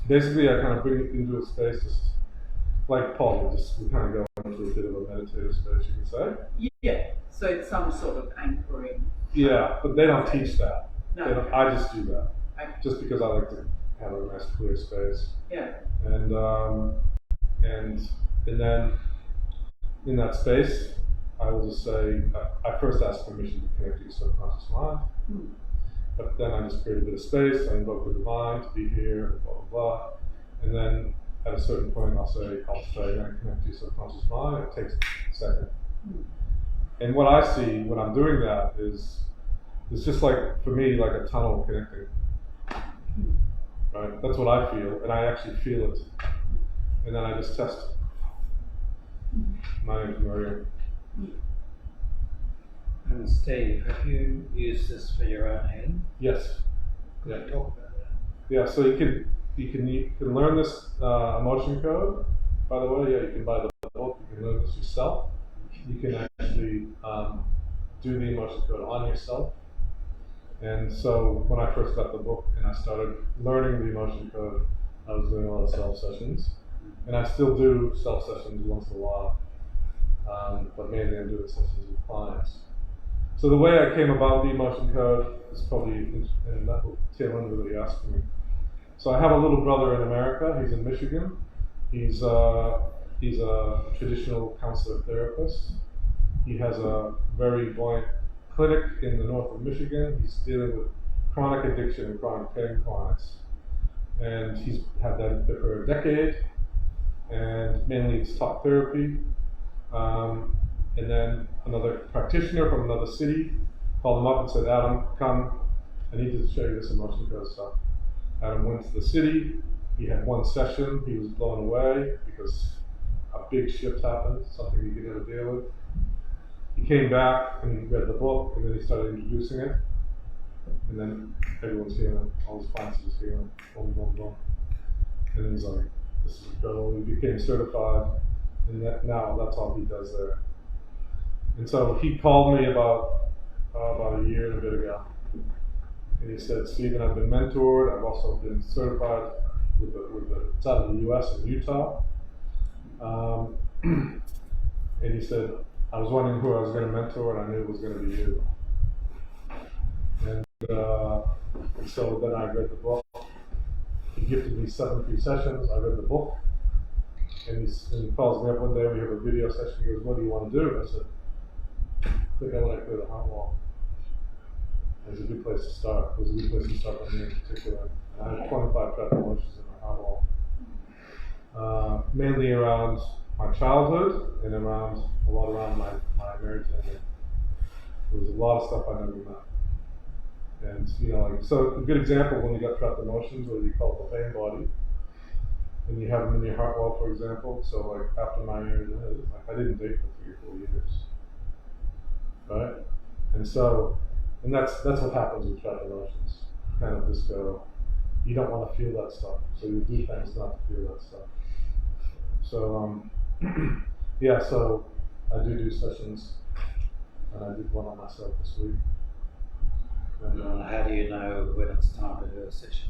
Basically, I kind of bring it into a space, just like Paul, we kind of go into a bit of a meditative space, you can say. Yeah. So it's some sort of anchoring. Yeah, but they don't teach that. No. They don't, I just do that. Okay. Just because I like to have a nice clear space. Yeah. And then in that space, I will just say, I first ask permission to connect to your subconscious mind. But then I just create a bit of space, I invoke the divine to be here, blah, blah, blah. And then at a certain point, I'll say, I'm going to connect to your subconscious mind. It takes a second. And what I see when I'm doing that is, it's just like, for me, like a tunnel connecting. Right? That's what I feel, and I actually feel it. And then I just test it. My name's Maria. And Steve, have you used this for your own healing? Yes. Could you talk about that? Yeah, so you can learn this emotion code. By the way, yeah, you can buy the book, you can learn this yourself. You can actually do the emotion code on yourself. And so when I first got the book and I started learning the emotion code, I was doing a lot of self-sessions. And I still do self-sessions once in a while, but mainly I'm doing sessions with clients. So the way I came about the emotion code is probably, and that will tail into what you asked me. So I have a little brother in America. He's in Michigan. He's a traditional counselor therapist. He has a very buoyant clinic in the north of Michigan. He's dealing with chronic addiction and chronic pain clients. And he's had that for a decade. And mainly it's talk therapy. And then another practitioner from another city called him up and said, Adam, come, I need to show you this emotion code stuff. Adam went to the city. He had one session. He was blown away because a big shift happened, something he could never deal with. he came back and he read the book, and then he started introducing it, and then everyone's hearing it, all his clients are just hearing it, boom, boom, boom. And then he's like, this is incredible. He became certified, and now that's all he does there. And so he called me about a year and a bit ago, and he said, Stephen, I've been mentored. I've also been certified with the it's out of the U.S. in Utah. And he said, I was wondering who I was going to mentor, and I knew it was going to be you. And so then I read the book. He gifted me 7 free sessions. I read the book, and he calls me up one day. We have a video session. He goes, what do you want to do? I said, I think I want to clear the heart wall. It's a good place to start. It was a good place to start for me in particular. And I had 25 trapped emotions in my heart wall. Mainly around my childhood and a lot around my marriage ending. There was a lot of stuff I never met. And, so a good example when you got trapped emotions, or you call it the pain body, and you have them in your heart wall, for example. So, like, after my marriage ended, I didn't date for 3 or 4 years. Right? And that's what happens with trapped emotions. You kind of just go, you don't want to feel that stuff, so you do things not to feel that stuff. So, so I do sessions, and I did one on myself this week. And, how do you know when it's time to do a session?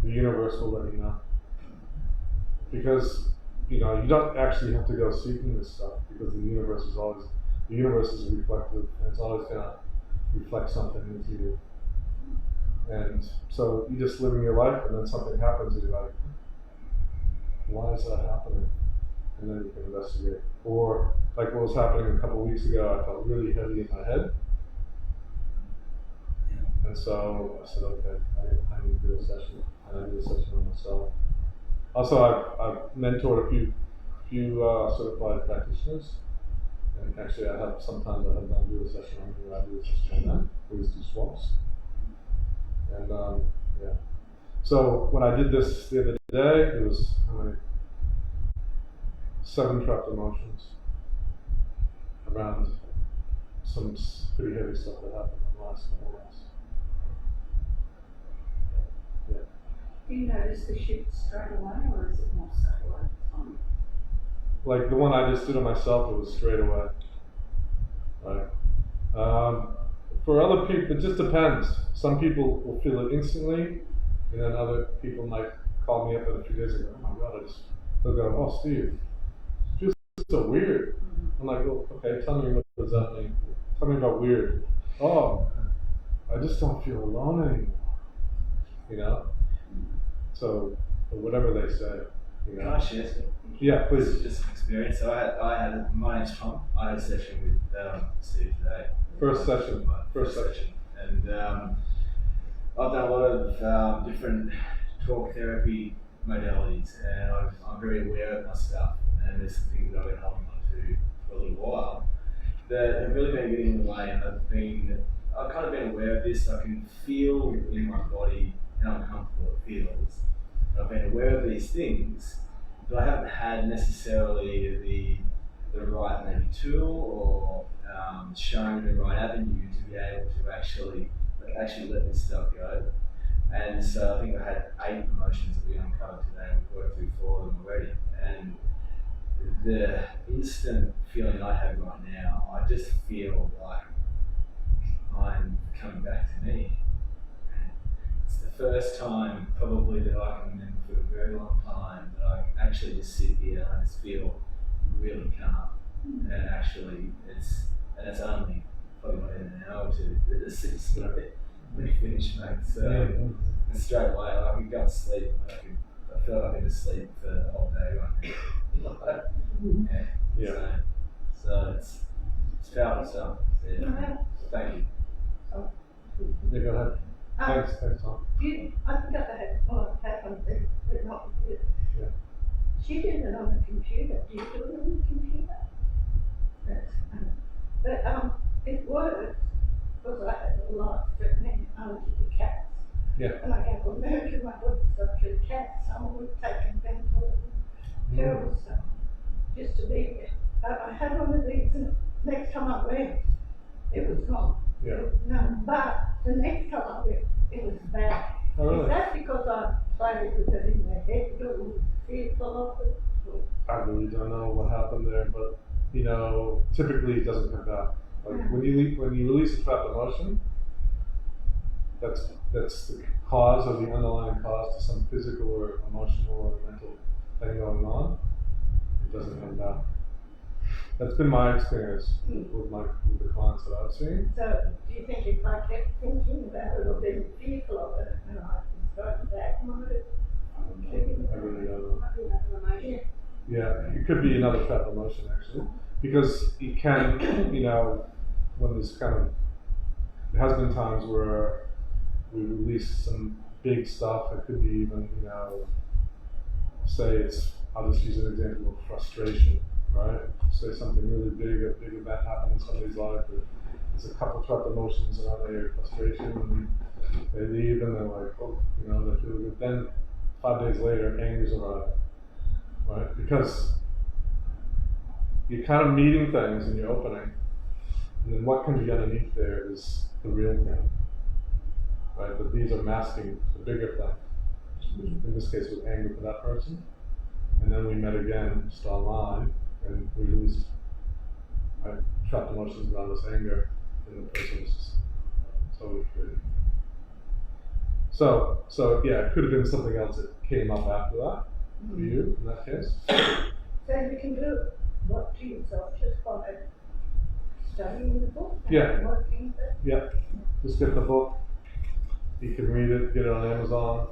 The universe will let you know. Because, you don't actually have to go seeking this stuff, because the universe is reflective, and it's always going to reflect something into you. And so you just living your life, and then something happens, and you're like, why is that happening? And then you can investigate. Or, like what was happening a couple of weeks ago, I felt really heavy in my head. And so I said, okay, I need to do a session. And I did a session on myself. Also, I've mentored a few certified practitioners. And actually, sometimes I have them do a session on me, I do a session on them. We just do swaps. And so when I did this the other day, it was 7 trapped emotions around some pretty heavy stuff that happened in the last couple of months. Yeah. Do you notice the shift straight away, or is it more subtle over time? Like the one I just did on myself, it was straight away. Right. For other people, it just depends. Some people will feel it instantly, and then other people might call me up a few days ago. Oh my God, they'll go, oh Steve, it feels so weird. I'm like, well, okay, tell me what does that mean? Tell me about weird. Oh, I just don't feel alone anymore. So, or whatever they say. Can I share something? Yeah, please. This is just an experience. So my name's Tom. I had a session with Steve today. First session. And I've done a lot of different talk therapy modalities, and I'm very aware of my stuff. And there's some things that I've been holding on to for a little while that have really been getting in the way. And I've kind of been aware of this. I can feel in my body how uncomfortable it feels. I've been aware of these things, but I haven't had necessarily the right maybe tool or shown the right avenue to be able to actually let this stuff go. And so I think I had 8 emotions that we uncovered today, and we've worked through 4 of them already. And the instant feeling I have right now, I just feel like I'm coming back to me. It's the first time probably that I can remember for a very long time that I can actually just sit here and I just feel really calm. And actually it's only probably not in an hour or 2. It's when you finish, mate. So straight away I can go to sleep. I feel like I can just sleep for the whole day right now. Yeah. So it's powerful stuff. Yeah. Thank you. Yeah, go ahead. Thanks, Tom. I forgot I had one thing, but not with you. Yeah. She did it on the computer. Do you do it on the computer? It worked because I had a lot of threatening allergy to cats. Yeah. And I gave a marriage to my daughter's got 3 cats. Some would take advantage of terrible stuff just to be there. I had one of these and next time I went, it was gone. Yeah. No, but the next time I went, it was bad. Oh, really? Is that because I played with it in my head or fearful of it? Or- I really don't know what happened there, but you know, typically it doesn't come back. Like when you release a trapped emotion, that's the cause or the underlying cause to some physical or emotional or mental thing going on. It doesn't come back. That's been my experience with the clients that I've seen. So, do you think if I kept thinking about it or being fearful of it, and I started back on it? I really don't know. Yeah. Yeah, it could be another trapped emotion actually, because it can, you know, when there's kind of, there has been times where we release some big stuff. It could be even, you know, say I'll just use an example of frustration, right? Say something really big, a big event happened in somebody's life, or there's a couple trapped emotions around there, frustration, and they leave and they're like, oh, you know, they feel good. Then 5 days later, anger's arriving, right? Because you're kind of meeting things and you're opening, and then what can be underneath there is the real thing, right? But these are masking the bigger thing. In this case, it was anger for that person. And then we met again just online, and we released trapped emotions around this anger, and the person was just totally free. So yeah, it could have been something else that came up after that for you in that case. So you can do what to yourself just by studying the book and Yeah. working with it. Yeah, just get the book. You can read it, get it on Amazon.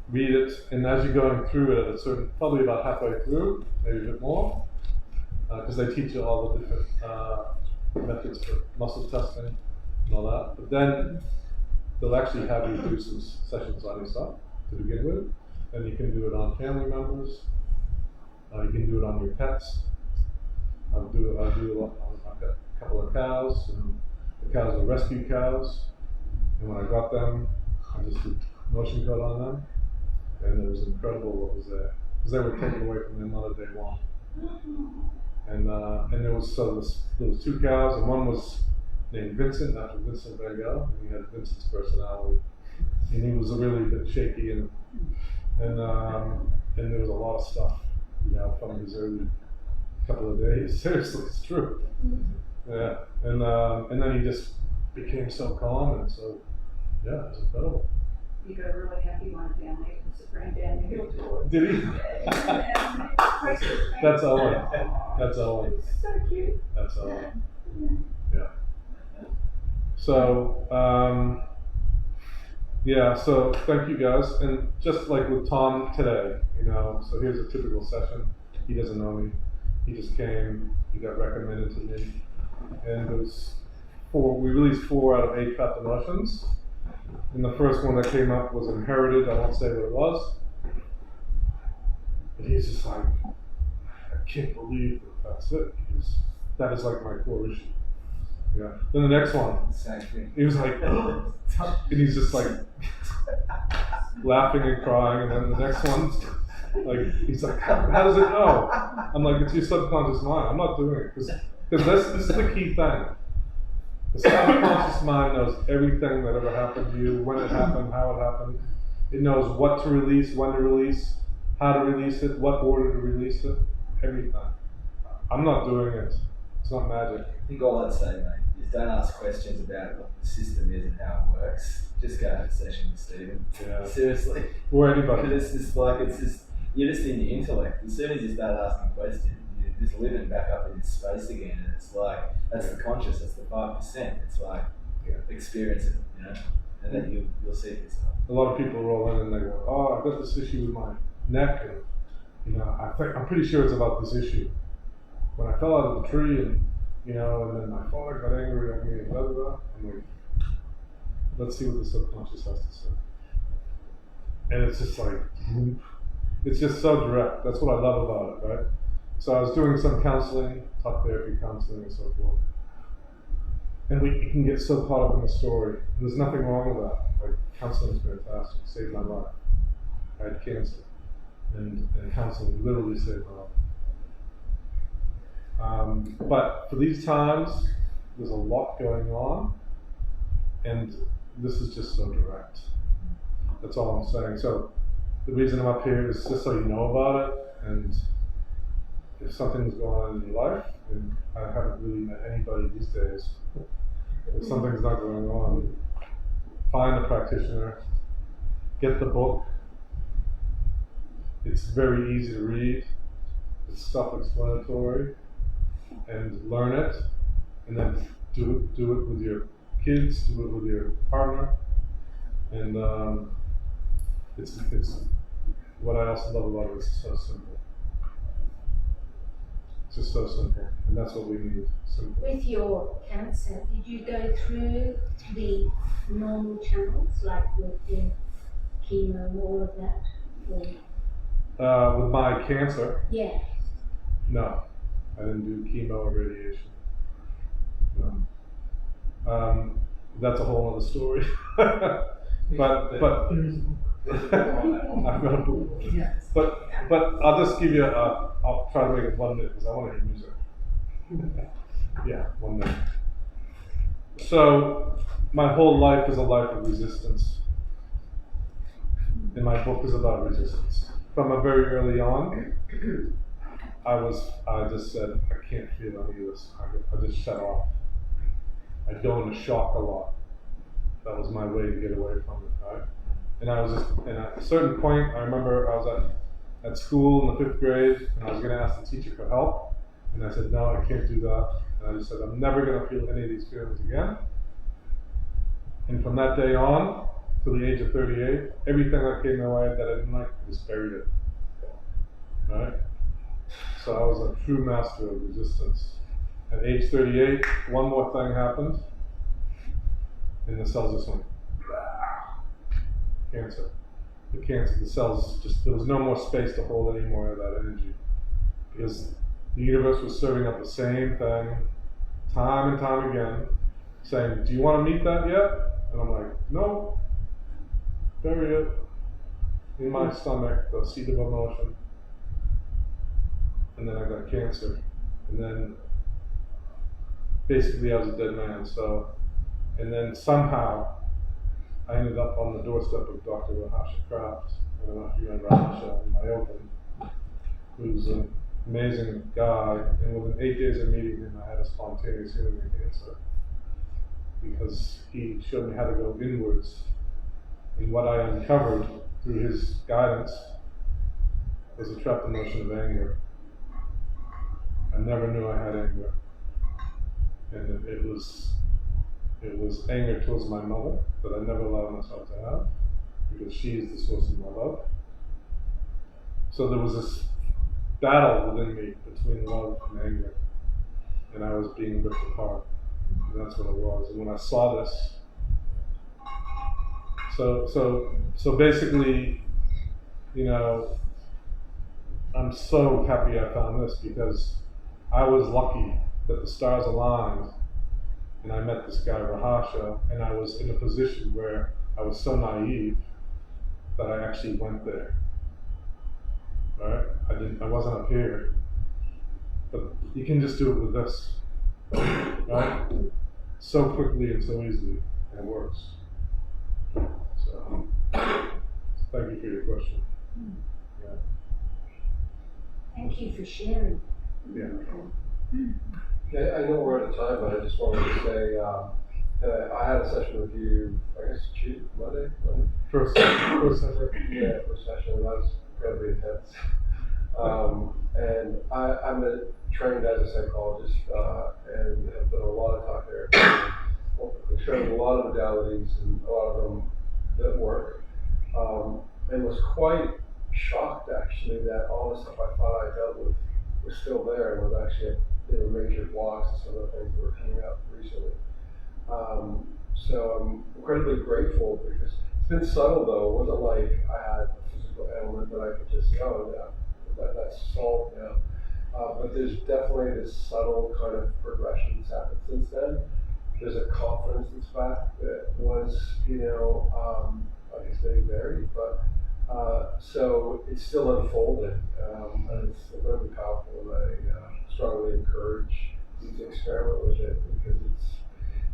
Read it, and as you're going through it, at a certain, probably about halfway through, maybe a bit more, because they teach you all the different methods for muscle testing and all that. But then they'll actually have you do some sessions on yourself to begin with. Then you can do it on family members. You can do it on your pets. I do a lot. I've got a couple of cows, and the cows are rescue cows. And when I got them, I just did motion code on them. And it was incredible what was there, because they were taken away from their mother day one. And there was two cows, and one was named Vincent after Vincent Van Gogh, and he had Vincent's personality, and he was really a bit shaky, and there was a lot of stuff, you know, from his early couple of days. Seriously, it's true. Yeah, and then he just became so calm, and so yeah, it was incredible. You got a really happy one family. It ran down the hill towards. Did he? That's Owen. That's Owen. So cute. That's Owen. Yeah. So, yeah, so thank you guys. And just like with Tom today, you know, so here's a typical session. He doesn't know me. He just came, he got recommended to me. And it was we released 4 out of 8 trapped emotions. And the first one that came up was inherited. I won't say what it was. And he's just like, I can't believe that's it. That is like my core issue. Yeah. Then the next one, he was like, oh. And he's just like laughing and crying. And then the next one, like, he's like, how does it know? I'm like, it's your subconscious mind. I'm not doing it. Because this is the key thing. The subconscious mind knows everything that ever happened to you, when it happened, how it happened. It knows what to release, when to release, how to release it, what order to release it, everything. I'm not doing it. It's not magic. I think all I'd say, mate, is don't ask questions about what the system is and how it works. Just go have a session with Stephen. Yeah. Seriously. Or anybody. Because you're just in your intellect. As soon as you start asking questions, you're just living back up in this space again, and it's like, that's the conscious, that's the 5%. It's like, experience it, you know, and then you'll see it yourself. A lot of people roll in and they go, oh, I've got this issue with my neck, and you know, I'm pretty sure it's about this issue. When I fell out of the tree, and you know, and then my father got angry at me, and blah blah blah. I'm like, let's see what the subconscious has to say. And it's just like, it's just so direct. That's what I love about it, right? So I was doing some counseling, talk therapy counseling, and so forth. And we can get so caught up in the story. And there's nothing wrong with that. Like, counseling is fantastic. It saved my life. I had cancer. And counseling literally saved my But for these times, there's a lot going on, and this is just so direct. That's all I'm saying. So the reason I'm up here is just so you know about it, and if something's going on in your life, and I haven't really met anybody these days, if something's not going on, find a practitioner, get the book. It's very easy to read, it's self-explanatory, and learn it, and then do it with your kids, do it with your partner, and it's what I also love about it is it's so simple. It's just so simple, and that's what we need. Simple. With your cancer, did you go through the normal channels, like with the chemo and all of that? Or? With my cancer, Yeah. no, I didn't do chemo or radiation. No. That's a whole other story. but I've got a book. Yes. But I'll just give you I'll try to make it 1 minute because I want to hear music. Yeah, 1 minute. So my whole life is a life of resistance. And my book is about resistance. From a very early on, I just said, I can't feel any of this. I just shut off. I go into shock a lot. That was my way to get away from it, right? And and at a certain point, I remember I was at school in the 5th grade, and I was going to ask the teacher for help. And I said, no, I can't do that. And I just said, I'm never going to feel any of these feelings again. And from that day on, to the age of 38, everything that came my way that I didn't like, I just buried it. Right? So I was a true master of resistance. At age 38, one more thing happened, and the cells just went, cancer. The cells there was no more space to hold any more of that energy. Because the universe was serving up the same thing, time and time again, saying, do you want to meet that yet? And I'm like, no. Bury it in my stomach, the seed of emotion. And then I got cancer. And then basically I was a dead man. And then somehow I ended up on the doorstep of Dr. Rahasha Kraft. I don't know if you remember Rahasha in my open, who's an amazing guy. And within 8 days of meeting him, I had a spontaneous healing of cancer. Because he showed me how to go inwards. And what I uncovered through his guidance was a trapped emotion of anger. I never knew I had anger. And it was anger towards my mother that I never allowed myself to have, because she is the source of my love. So there was this battle within me between love and anger, and I was being ripped apart. And that's what it was. And when I saw this, so basically, I'm so happy I found this, because I was lucky that the stars aligned and I met this guy Rahasha, and I was in a position where I was so naive that I actually went there. Right? I wasn't up here. But you can just do it with this. Right? So quickly and so easily, and it works. So thank you for your question. Yeah. Thank you for sharing. Yeah. Yeah, I know we're out of time, but I just wanted to say that I had a session with you, I guess, Monday? First session. Yeah, first session. That was incredibly intense. And I'm trained as a psychologist and have done a lot of talk therapy. Shown a lot of modalities and a lot of them that work. And was quite shocked, actually, that all the stuff I thought I dealt with was still there, and was actually there were major blocks and some of the things that were coming up recently. So I'm incredibly grateful, because it's been subtle though. It wasn't like I had a physical ailment that I could just say, oh yeah, that's solved now. But there's definitely this subtle kind of progression that's happened since then. There's a confidence that's back that was, I guess maybe buried, but so it's still unfolding, and it's incredibly powerful, and I strongly encourage you to experiment with it because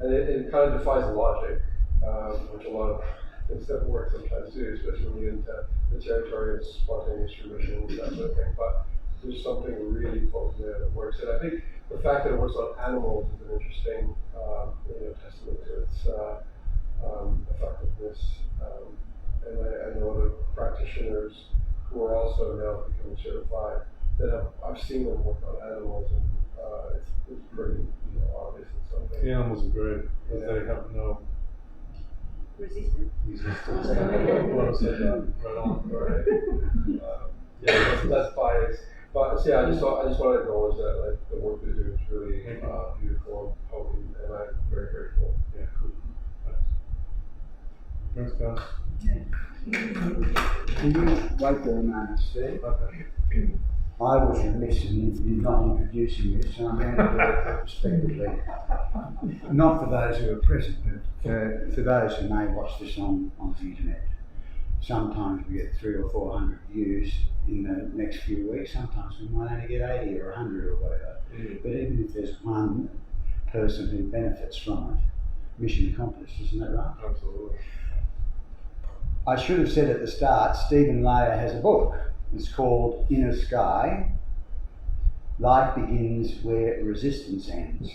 it kind of defies logic, which a lot of things that work sometimes do, especially when you get into the territory of spontaneous remission, that sort of thing. But there's something really potent there that works. And I think the fact that it works on animals is an interesting testament to its effectiveness. And I know other practitioners who are also now becoming certified that I've seen them work on animals, and it's pretty obvious in some ways. The animals are great because they have no Resistance. resistance. Right on. Yeah, that's biased. But yeah, I just want to acknowledge that like the work they do is really beautiful and potent, and I'm very grateful. Yeah, cool. Thanks, guys. Can you wait there a moment, Steve? Okay. I was remiss in not introducing this, so I'm going to do it respectively. Not for those who are present, but for those who may watch this on the internet. Sometimes we get 300 or 400 views in the next few weeks. Sometimes we might only get 80 or 100 or whatever. But even if there's one person who benefits from it, mission accomplished, isn't that right? Absolutely. I should have said at the start, Stephen Layer has a book. It's called Inner Sky, Life Begins Where Resistance Ends.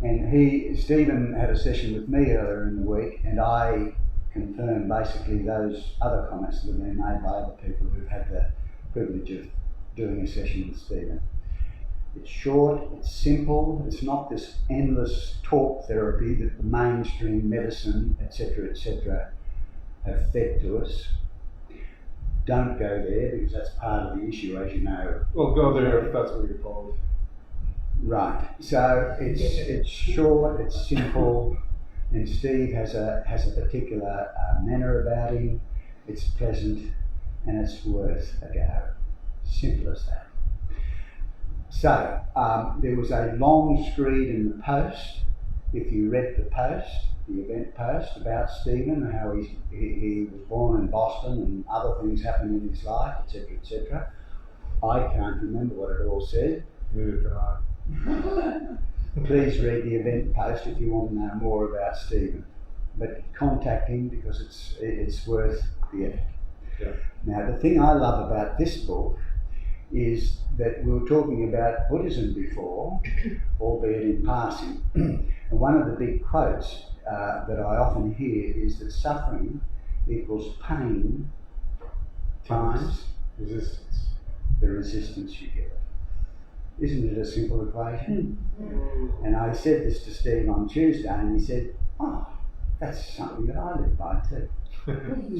And Stephen had a session with me earlier in the week, and I confirmed basically those other comments that have been made by other people who've had the privilege of doing a session with Stephen. It's short, it's simple, it's not this endless talk therapy that the mainstream medicine, etc., have fed to us. Don't go there because that's part of the issue, as you know. Well, go there if that's what you're told. Right. So it's short, it's simple, and Steve has a particular manner about him. It's pleasant, and it's worth a go. Simple as that. So there was a long screed in the Post. If you read the Post, the event post about Stephen and how he was born in Boston and other things happened in his life, etc. I can't remember what it all said. Neither can I. Please read the event post if you want to know more about Stephen. But contact him because it's worth the effort. Yeah. Now the thing I love about this book is that we were talking about Buddhism before, albeit in passing. And one of the big quotes that I often hear is that suffering equals pain times resistance. The resistance you give it. Isn't it a simple equation? And I said this to Steve on Tuesday, and he said, "Oh, that's something that I live by too."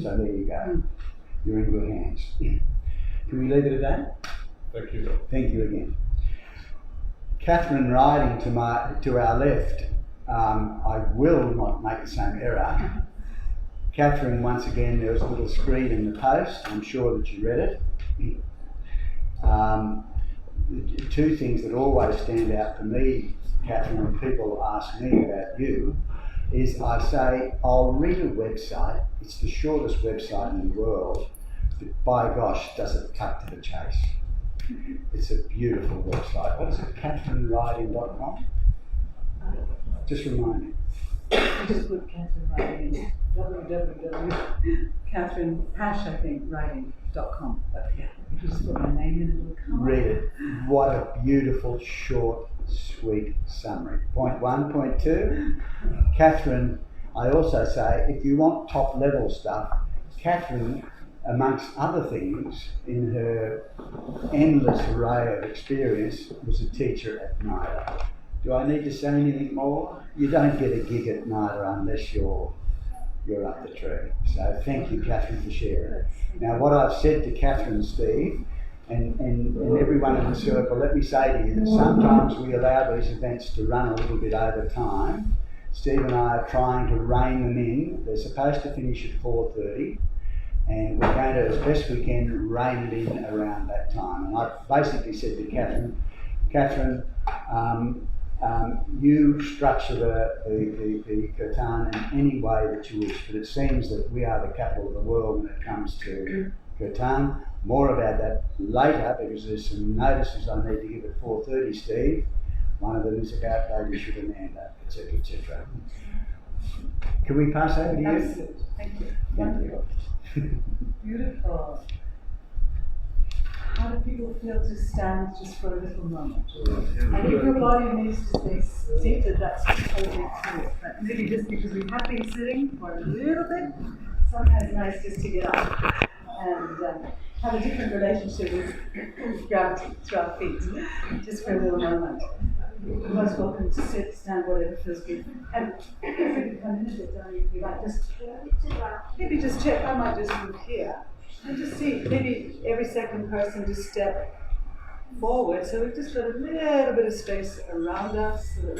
So there you go. You're in good hands. Can we leave it at that? Thank you. Thank you again. Kathryn Riding to our left. I will not make the same error. Kathryn, once again, there was a little screen in the Post. I'm sure that you read it. Two things that always stand out for me, Kathryn, when people ask me about you, is I say, I'll read a website. It's the shortest website in the world, but by gosh, does it cut to the chase. It's a beautiful website. What is it, KathrynRiding.com? Just remind me. Just put Kathryn Riding in www.Kathryn-Riding.com. But yeah, if you just put my name in, it will come up. Read it. What a beautiful, short, sweet summary. Point one. Point two, Kathryn, I also say, if you want top level stuff, Kathryn, amongst other things, in her endless array of experience, was a teacher at NIDA. Do I need to say anything more? You don't get a gig at NIDA unless you're up the tree. So thank you, Kathryn, for sharing. Now, what I've said to Kathryn, Steve, and everyone in the circle, let me say to you that sometimes we allow these events to run a little bit over time. Steve and I are trying to rein them in. They're supposed to finish at 4:30. And we're going to, as best we can, rein it in around that time. And I've basically said to Kathryn, you structure the kirtan in any way that you wish, but it seems that we are the capital of the world when it comes to kirtan. More about that later because there's some notices I need to give at 4:30, Steve. One of them is about Lady Shuddhananda, etc., etc. Can we pass over to you? Absolutely. Thank you. Wonderful. Beautiful. How do people feel to stand just for a little moment? And if your body needs to stay seated, that's totally cool. But maybe just because we have been sitting for a little bit, sometimes nice just to get up and have a different relationship with gravity through our feet, just for a little moment. You're most welcome to sit, stand, whatever feels good. And feel free to come in a bit, darling, if you like. Just maybe just check. I might just move here and just see. Maybe every second person just step forward. So we've just got a little bit of space around us so that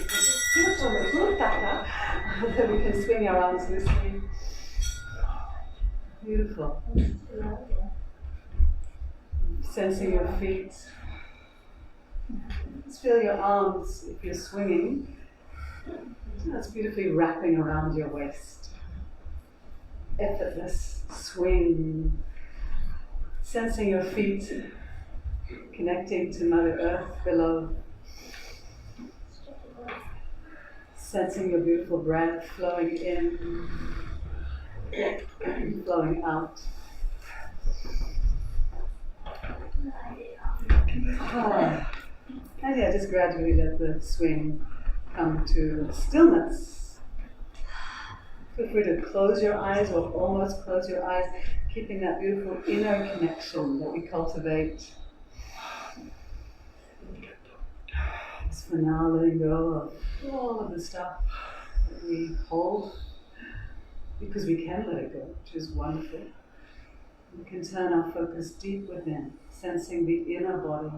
we can swing our arms this way. Beautiful. Sensing your feet. Just feel your arms, if you're swinging, that's beautifully wrapping around your waist. Effortless swing. Sensing your feet connecting to Mother Earth below. Sensing your beautiful breath flowing in, flowing out. And yeah, just gradually let the swing come to stillness. Feel free to close your eyes or almost close your eyes, keeping that beautiful inner connection that we cultivate. Just for now, letting go of all of the stuff that we hold, because we can let it go, which is wonderful. We can turn our focus deep within, sensing the inner body.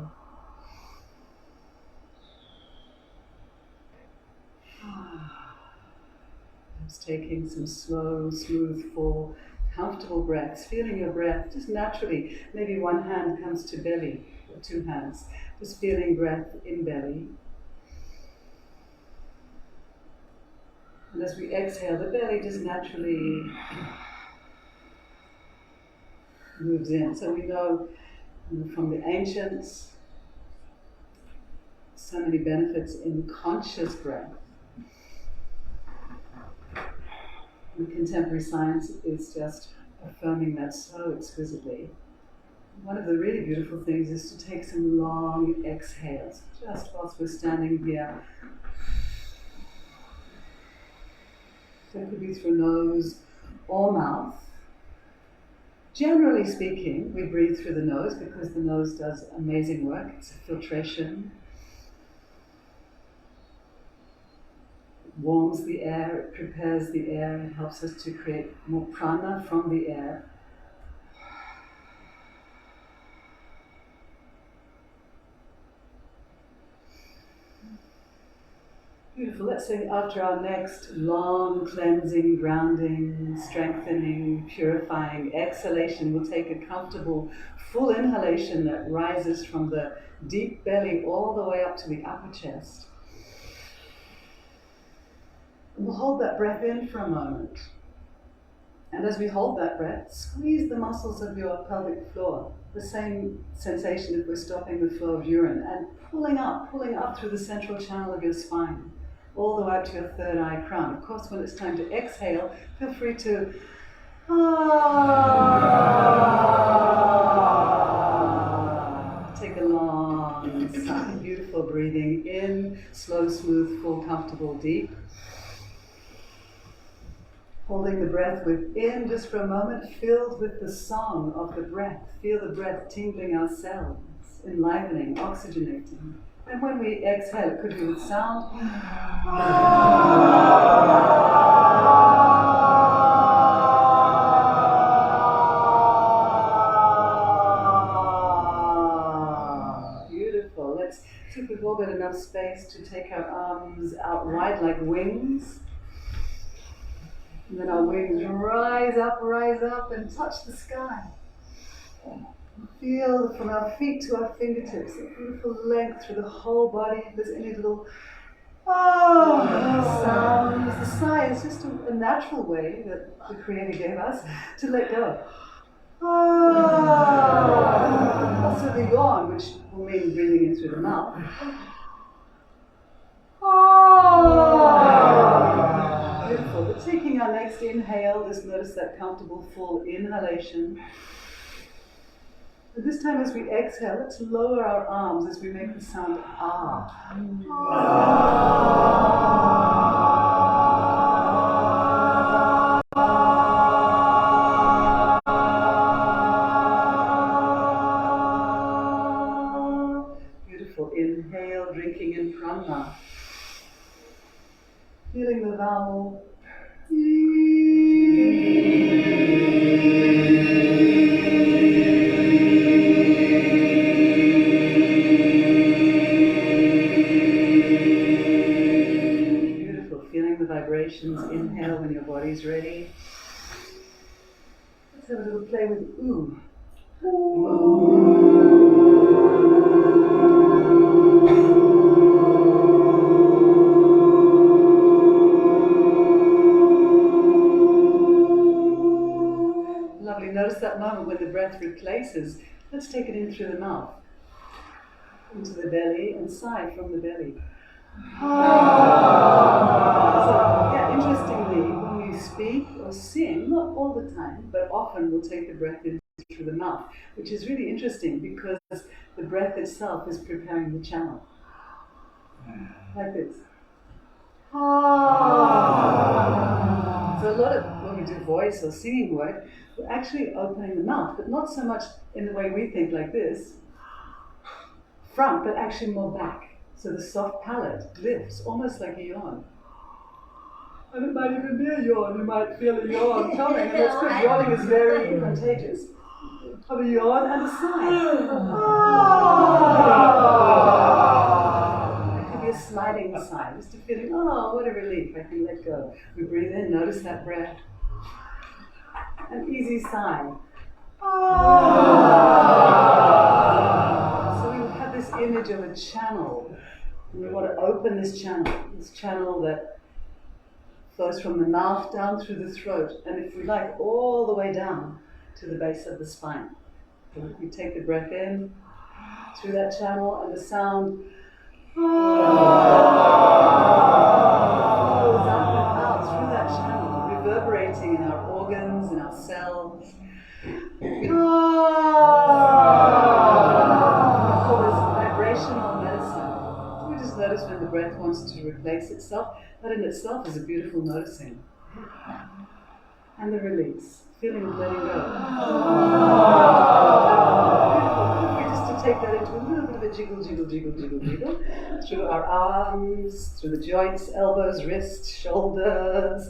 Just taking some slow, smooth, full, comfortable breaths, feeling your breath just naturally. Maybe one hand comes to belly, or two hands, just feeling breath in belly. And as we exhale, the belly just naturally moves in. So we know from the ancients so many benefits in conscious breath. And contemporary science is just affirming that so exquisitely. One of the really beautiful things is to take some long exhales, just whilst we're standing here. So it could be through nose or mouth. Generally speaking, we breathe through the nose because the nose does amazing work. It's a filtration. Warms the air, it prepares the air, it helps us to create more prana from the air. Beautiful. Let's say after our next long cleansing, grounding, strengthening, purifying exhalation, we'll take a comfortable full inhalation that rises from the deep belly all the way up to the upper chest. We'll hold that breath in for a moment. And as we hold that breath, squeeze the muscles of your pelvic floor. The same sensation if we're stopping the flow of urine. And pulling up through the central channel of your spine, all the way up to your third eye crown. Of course, when it's time to exhale, feel free to take a long sigh. Beautiful breathing in, slow, smooth, full, comfortable, deep. Holding the breath within just for a moment, filled with the song of the breath. Feel the breath tingling our cells, enlivening, oxygenating. And when we exhale, it could be with sound. Beautiful. Let's see if we've all got enough space to take our arms out wide like wings. And then our wings rise up and touch the sky. Feel from our feet to our fingertips a beautiful length through the whole body. If there's any little sounds, the sigh is just a natural way that the Creator gave us to let go. Also the yawn, which will mean breathing in through the mouth. Beautiful. But taking our next inhale, just notice that comfortable full inhalation. And this time as we exhale, let's lower our arms as we make the sound ah. Beautiful. Inhale, drinking in prana. Feeling the vowel. Beautiful. Feeling the vibrations. Inhale when your body's ready. Let's have a little play with ooh. Lovely. Notice that moment when the breath replaces. Let's take it in through the mouth, into the belly, and sigh from the belly. So, yeah, interestingly, when we speak or sing, not all the time, but often we'll take the breath in through the mouth, which is really interesting because the breath itself is preparing the channel. Like this. So a lot of when we do voice or singing work, we're actually opening the mouth, but not so much in the way we think like this, front, but actually more back. So the soft palate lifts, almost like a yawn. And it might even be a yawn, you might feel a yawn coming, and that's because yawning is very contagious. Have a yawn and a sigh. It could be a sliding sigh, just a feeling, oh, what a relief, I can let go. We breathe in, notice that breath. An easy sigh. So we have this image of a channel. And we want to open this channel that flows from the mouth down through the throat, and if we like, all the way down to the base of the spine. So we take the breath in through that channel, and the sound flows up and out through that channel, reverberating in our organs, in our cells. We call this vibrational medicine. We just notice when the breath wants to replace itself. That in itself is a beautiful noticing. And the release, feeling of letting go. Beautiful. Just to take that into a little bit of a jiggle, jiggle, jiggle, jiggle, jiggle, through our arms, through the joints, elbows, wrists, shoulders,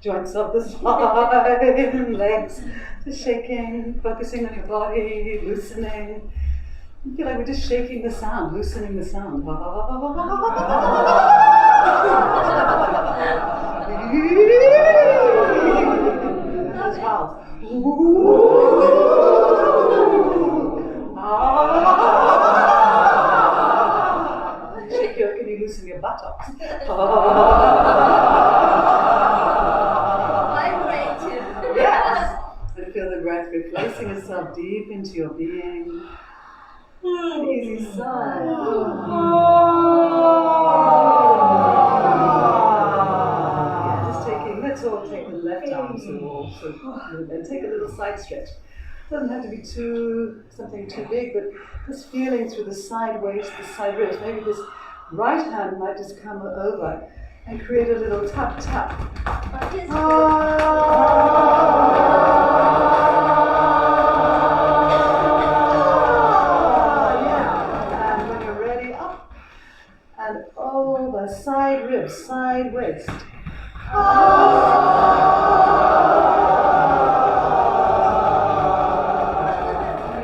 joints of the spine, legs, just shaking, focusing on your body, loosening. You feel like we're just shaking the sound, loosening the sound. Those vowels. Shake your, can you loosen your buttocks? Yes. And feel the breath replacing itself deep into your being. An easy sigh. Yeah, just taking, let's all take the left arm to the wall, and take a little side stretch. Doesn't have to be something too big, but just feeling through the side waist, the side ribs. Maybe this right hand might just come over and create a little tap tap. Side ribs, side waist.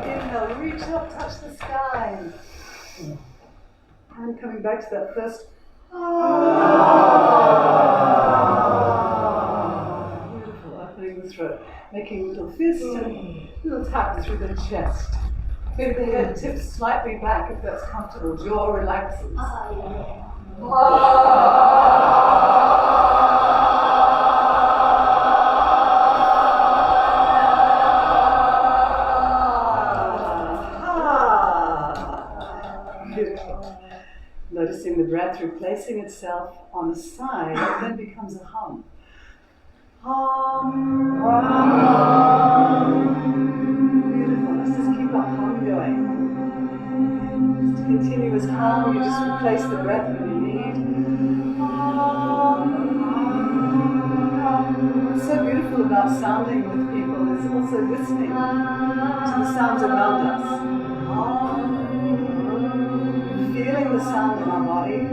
Inhale, reach up, touch the sky. And coming back to that first. Beautiful, opening the throat. Making little fists and little taps through the chest. Maybe the head tips slightly back if that's comfortable. Jaw relaxes. replacing itself on the side, it then becomes a hum. Hum, hum. Beautiful. Let's just keep that hum going. Just a continuous hum. You just replace the breath when you need. What's so beautiful about sounding with people is also listening to the sounds around us. Feeling the sound in our bodies.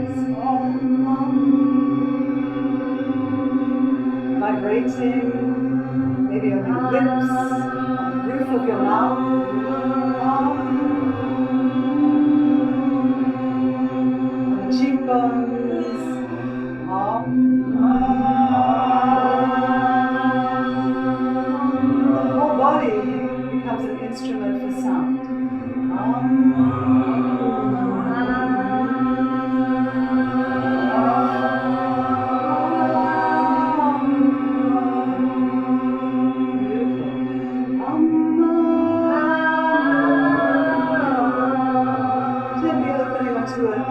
Vibrating, maybe on your lips, on the roof of your mouth. On the cheekbones. The whole body becomes an instrument for sound. Gently opening up to it.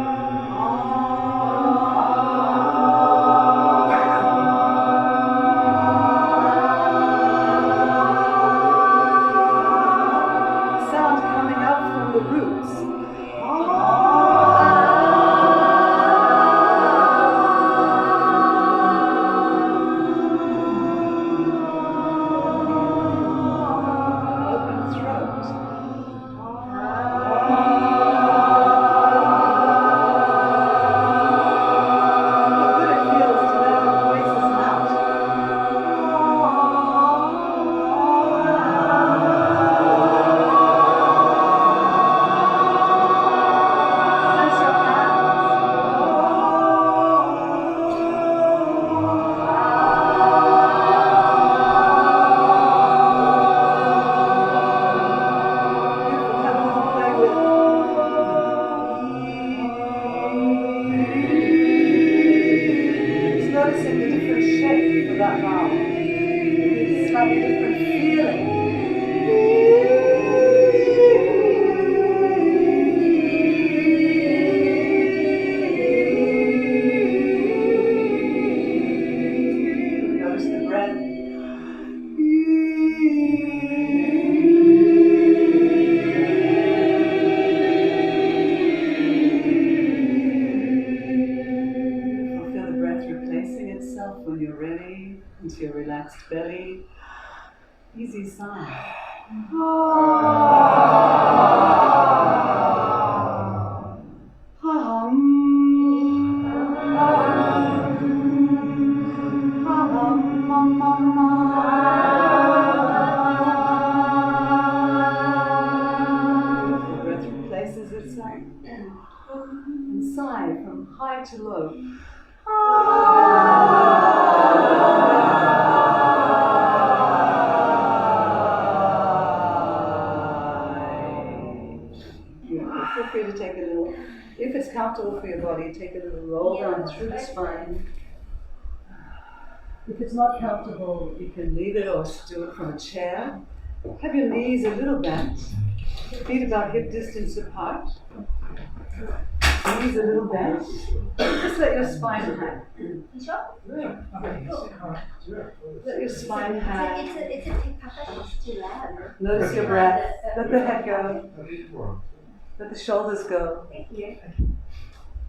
Sound coming up from the roots. Open throat. How good it feels to let our voices out. Sense your beautiful. Have a little play with just noticing the different shape of that vowel. Maybe a slightly different feeling. Notice the breath. Feel the breath replacing itself when you're ready into your relaxed belly. Easy sigh. The breath replaces itself. And sigh from high to low. Beautiful. Feel free to take a little, if it's comfortable for your body, take a little roll down through the spine. If it's not comfortable, you can leave it or do it from a chair. Have your knees a little bent, feet about hip distance apart. Knees a little bent. Just let your spine hang. Let your spine hang. Notice your breath. Let the head go. Let the shoulders go.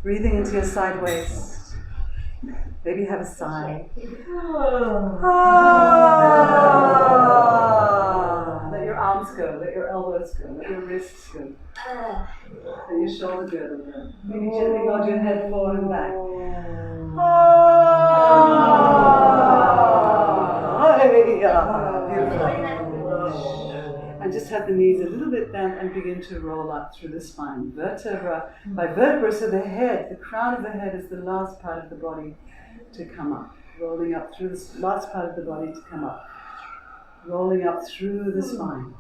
Breathing into your side waist. Maybe have a sigh. Let your arms go. Let your elbows go. Let your wrists go. Let your shoulder girdle go. Maybe gently nod your head forward and back. Beautiful. And just have the knees a little bit bent and begin to roll up through the spine, vertebra by vertebra. So the head, the crown of the head is the last part of the body to come up. Rolling up through the last part of the body to come up. Rolling up through the spine.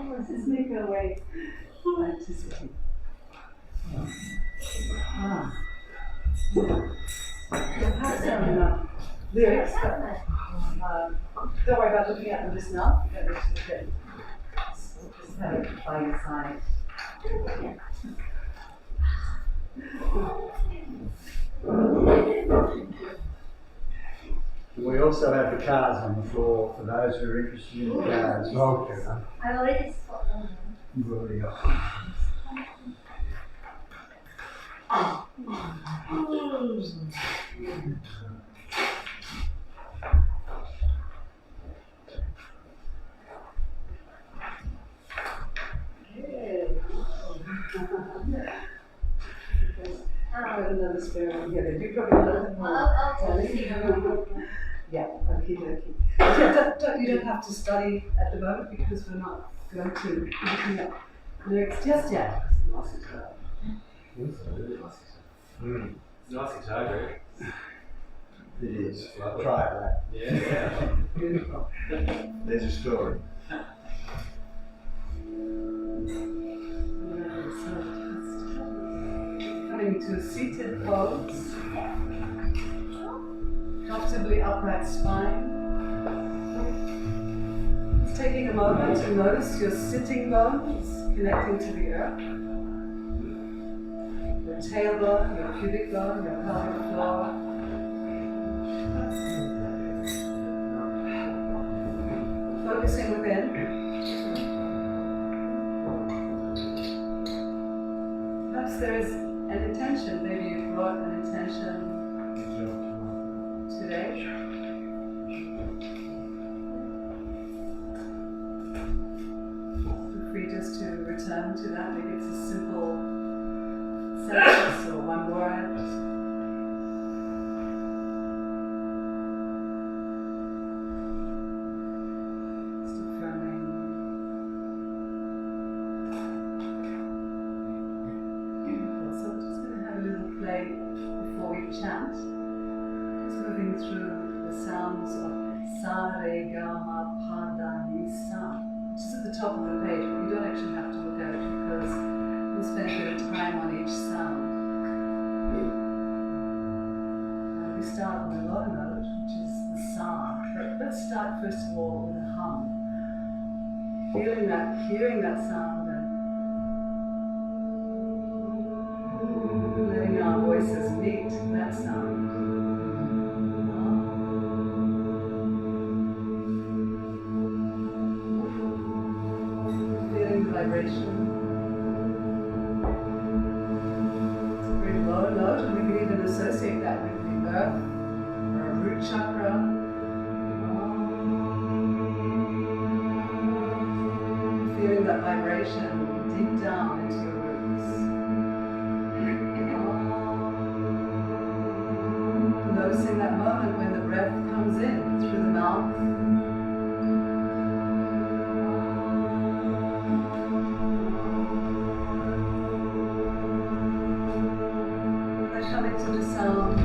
Let's just make our way back to sitting. We'll have some lyrics, but don't worry about looking at them just now. just have it by your side. We also have the cards on the floor for those who are interested in the cards. Okay. I already spot one. You've already got. I've got another spare one here. You probably know them more. I'll see you. Yeah, okay. Yeah, you don't have to study at the moment because we're not going to be looking at lyrics just yet. Nice guitar, It is. Try it, Yeah. Beautiful. There's a story. Coming to a seated pose. Comfortably upright spine. Just taking a moment to notice your sitting bones connecting to the earth. Your tailbone, your pubic bone, your pelvic floor. Focusing within. Perhaps there is an intention, maybe you brought an intention today. Feel free just to return to that. Maybe it's a simple sentence or one word. Just affirming. Beautiful. So we're just going to have a little play before we chant. Just moving through the sounds of sa, re, ga, ma, pa, da, ni, sa, which is at the top of the page, but you don't actually have to look at it because we'll spend a bit of time on each sound. We start on the low note, which is the sa. But let's start first of all with a hum. Feeling that, hearing that sound, and letting our voices meet that sound. Feeling the vibration. It's a very low note, and we can even associate that with the earth or a root chakra. Feeling that vibration deep down into your roots. Noticing that moment when the breath comes in through the mouth. And then coming to the sound.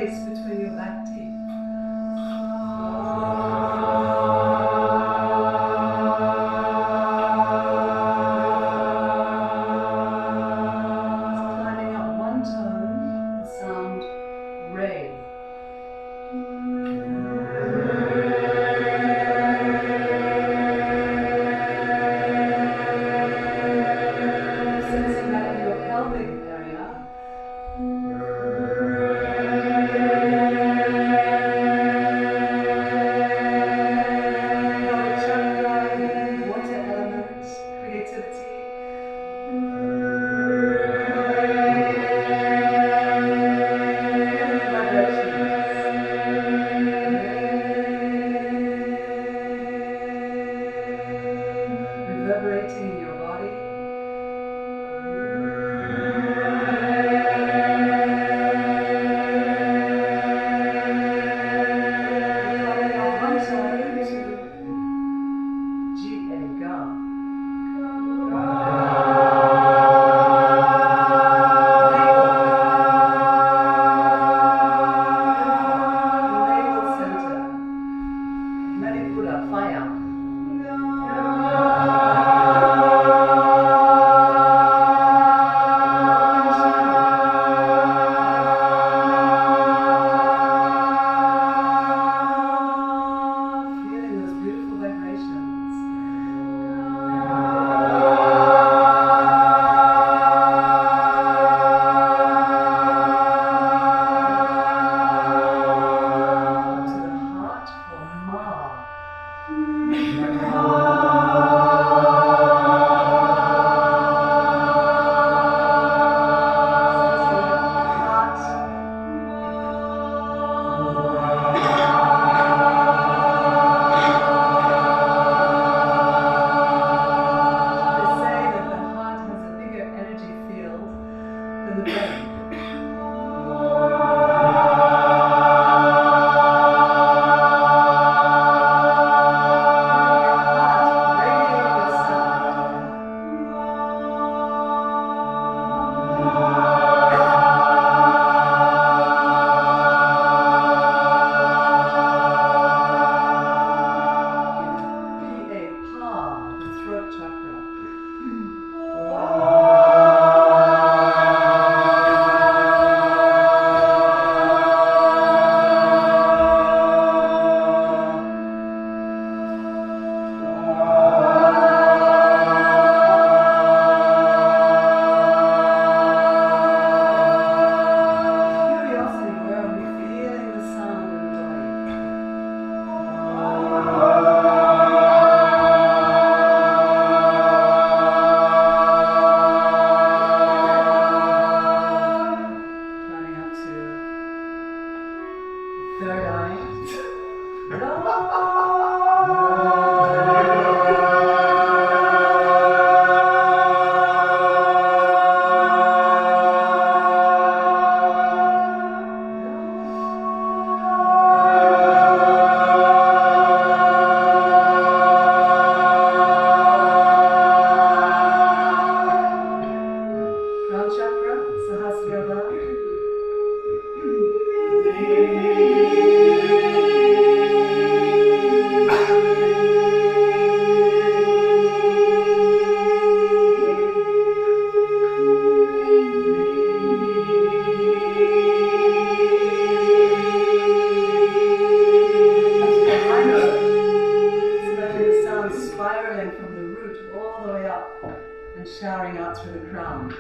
Between your back teeth. third eye. Crown chakra, Sahasrara. Spiraling from the root all the way up and showering out through the crown. The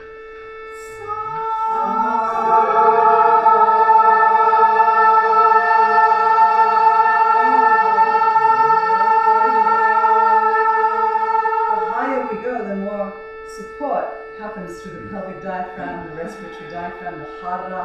higher we go, the more support happens through the pelvic diaphragm, the respiratory diaphragm, the hara.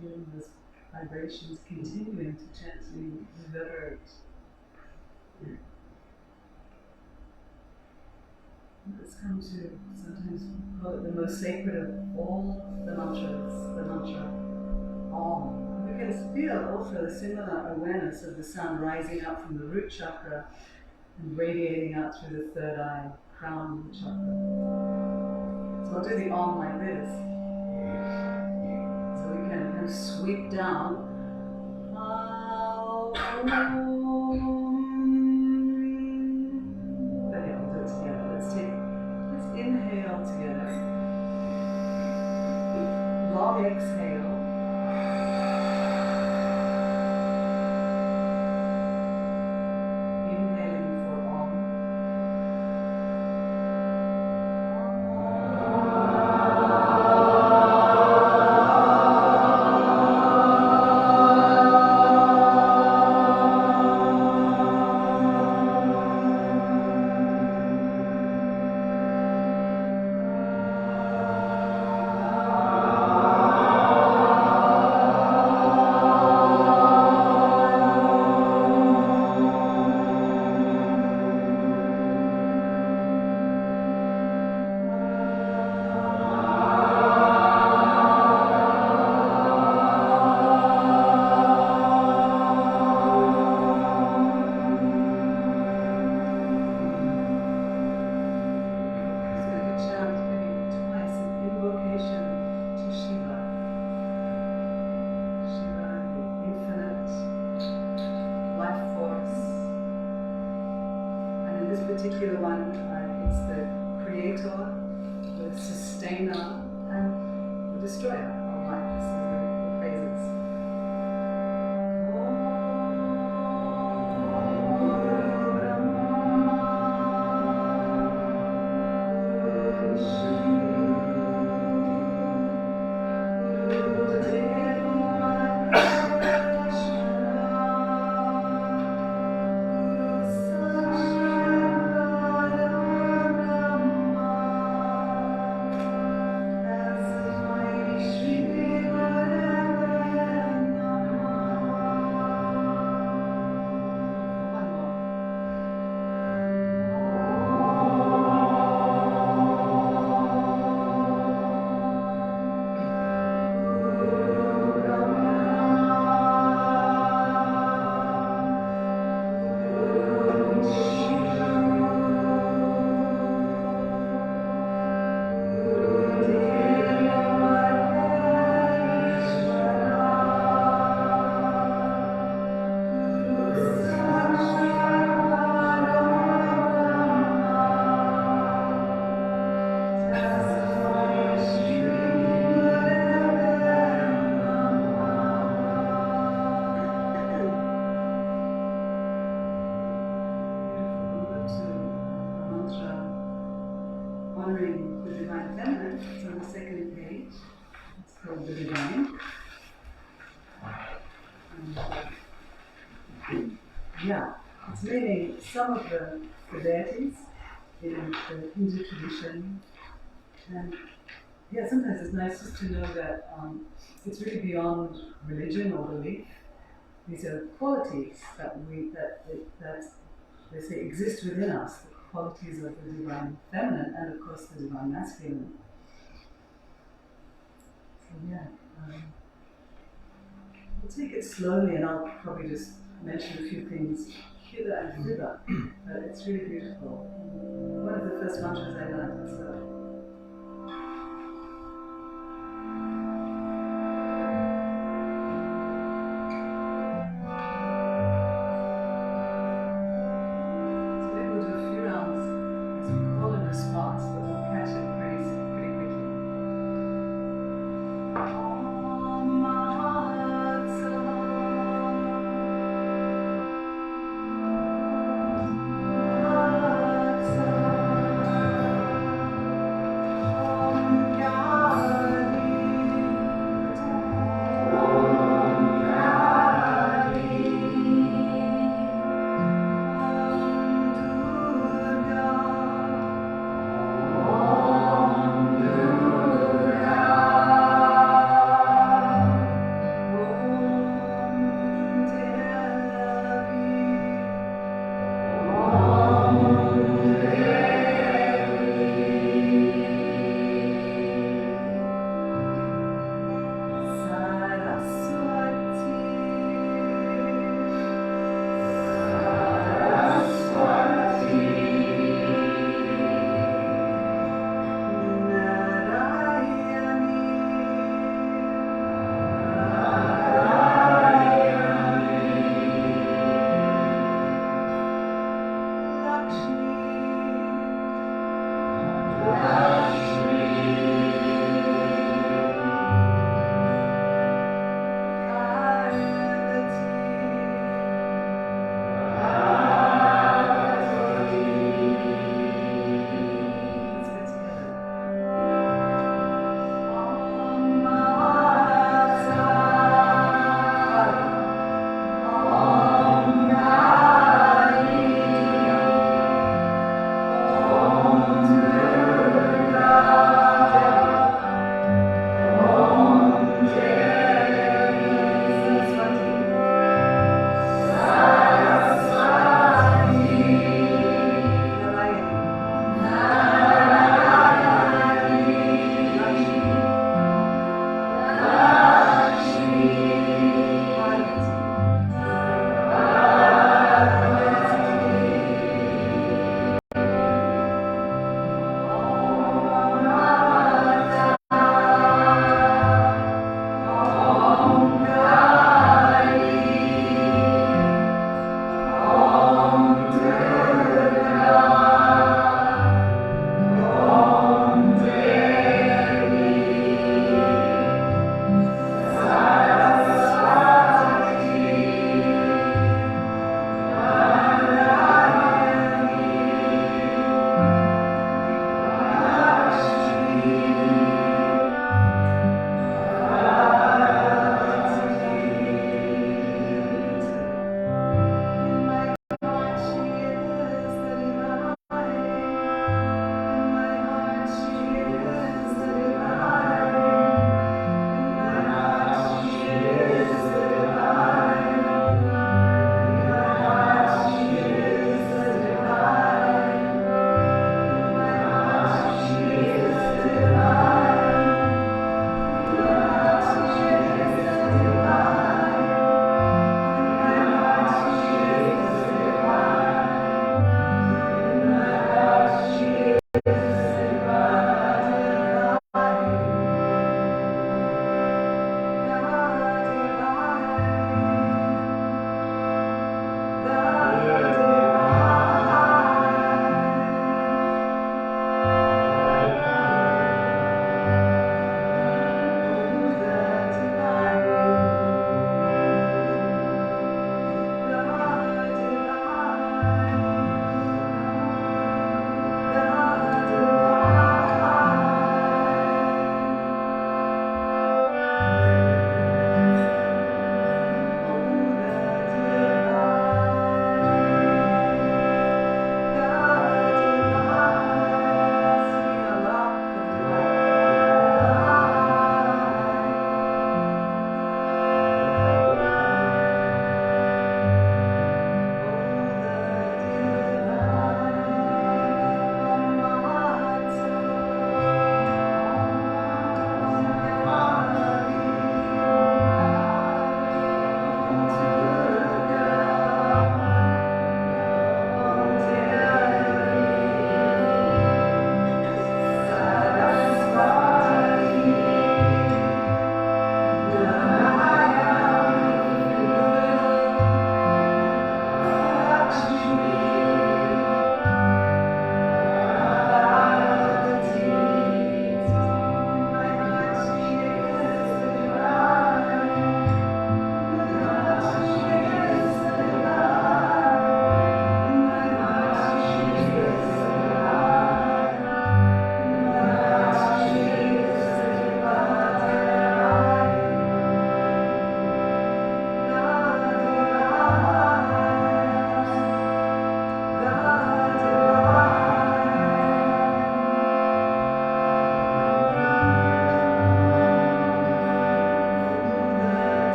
Feeling those vibrations continuing to gently reverberate. Let's come to, sometimes we call it the most sacred of all the mantras, the mantra Om. We can feel also the similar awareness of the sun rising up from the root chakra and radiating out through the third eye, crown chakra. So I'll do the Om like this. So we can kind of sweep down. Let's inhale together. Long exhale. Inhaling for Om. Om. particular one, it's the creator, the sustainer, and the destroyer of life. This is the phases. Honoring the divine feminine, it's on the second page. It's called the divine. Yeah, it's meaning some of the deities in the Hindu tradition. And yeah, sometimes it's nice just to know that it's really beyond religion or belief. These are qualities that they say exist within us. Qualities of the divine feminine and of course the divine masculine. So yeah, we'll take it slowly and I'll probably just mention a few things hither and thither, but it's really beautiful. One of the first mantras I learned is response, but we'll catch it pretty quickly.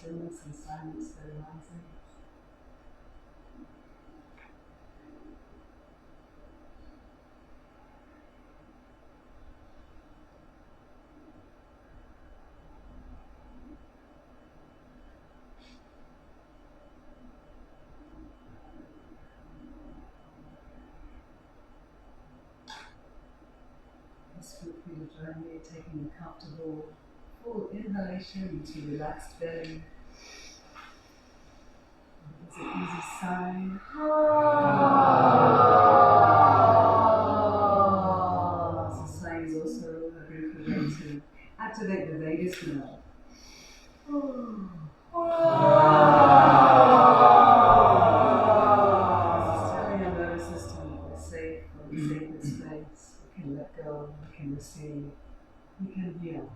stillness and silence that arises. Just feel free to join me, taking a comfortable full inhalation into relaxed belly. It's an easy sign. This sign is also a beautiful way to activate the vagus nerve. Just telling our nervous system that we're safe, we're in a sacred space. We can let go, we can receive, we can heal.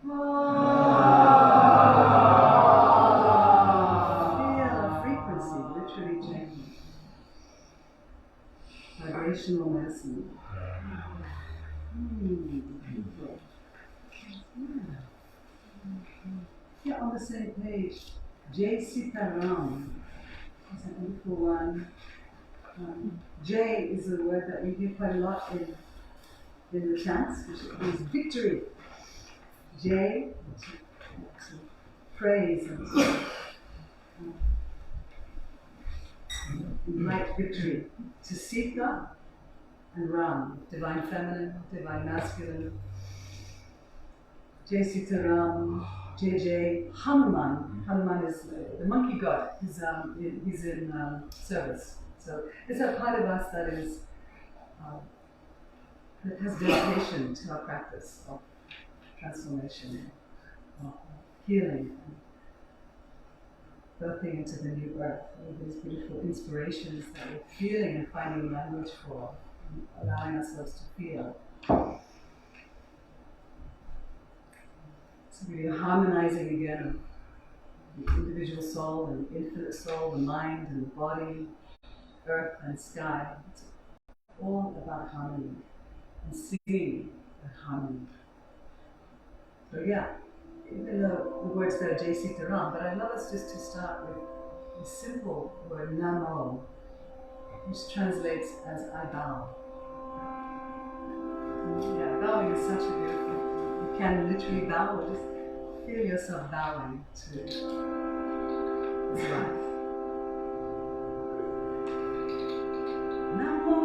Feel our frequency literally changing. Vibrational medicine. Beautiful. Yeah, on the same page, Jai Sitaram is a beautiful one. Jai is a word that we hear quite a lot in the chants, which means victory. Jai, to praise and to invite victory. To Sita and Ram, divine feminine, divine masculine. Jai Sita Ram, Jai Jai, Hanuman. Hanuman is the monkey god. He's in service. So it's a part of us that is that has dedication to our practice of transformation, of healing, and birthing into the new earth. All these beautiful inspirations that we're feeling and finding language for, and allowing ourselves to feel. So really harmonizing again of the individual soul and the infinite soul, the mind and the body, earth and sky. It's all about harmony and singing that harmony. So yeah, even though the words that are Jai Sita Ram, but I'd love us just to start with the simple word Namo, which translates as I bow. Yeah, bowing is such a beautiful, you can literally bow or just feel yourself bowing to this life. Namo.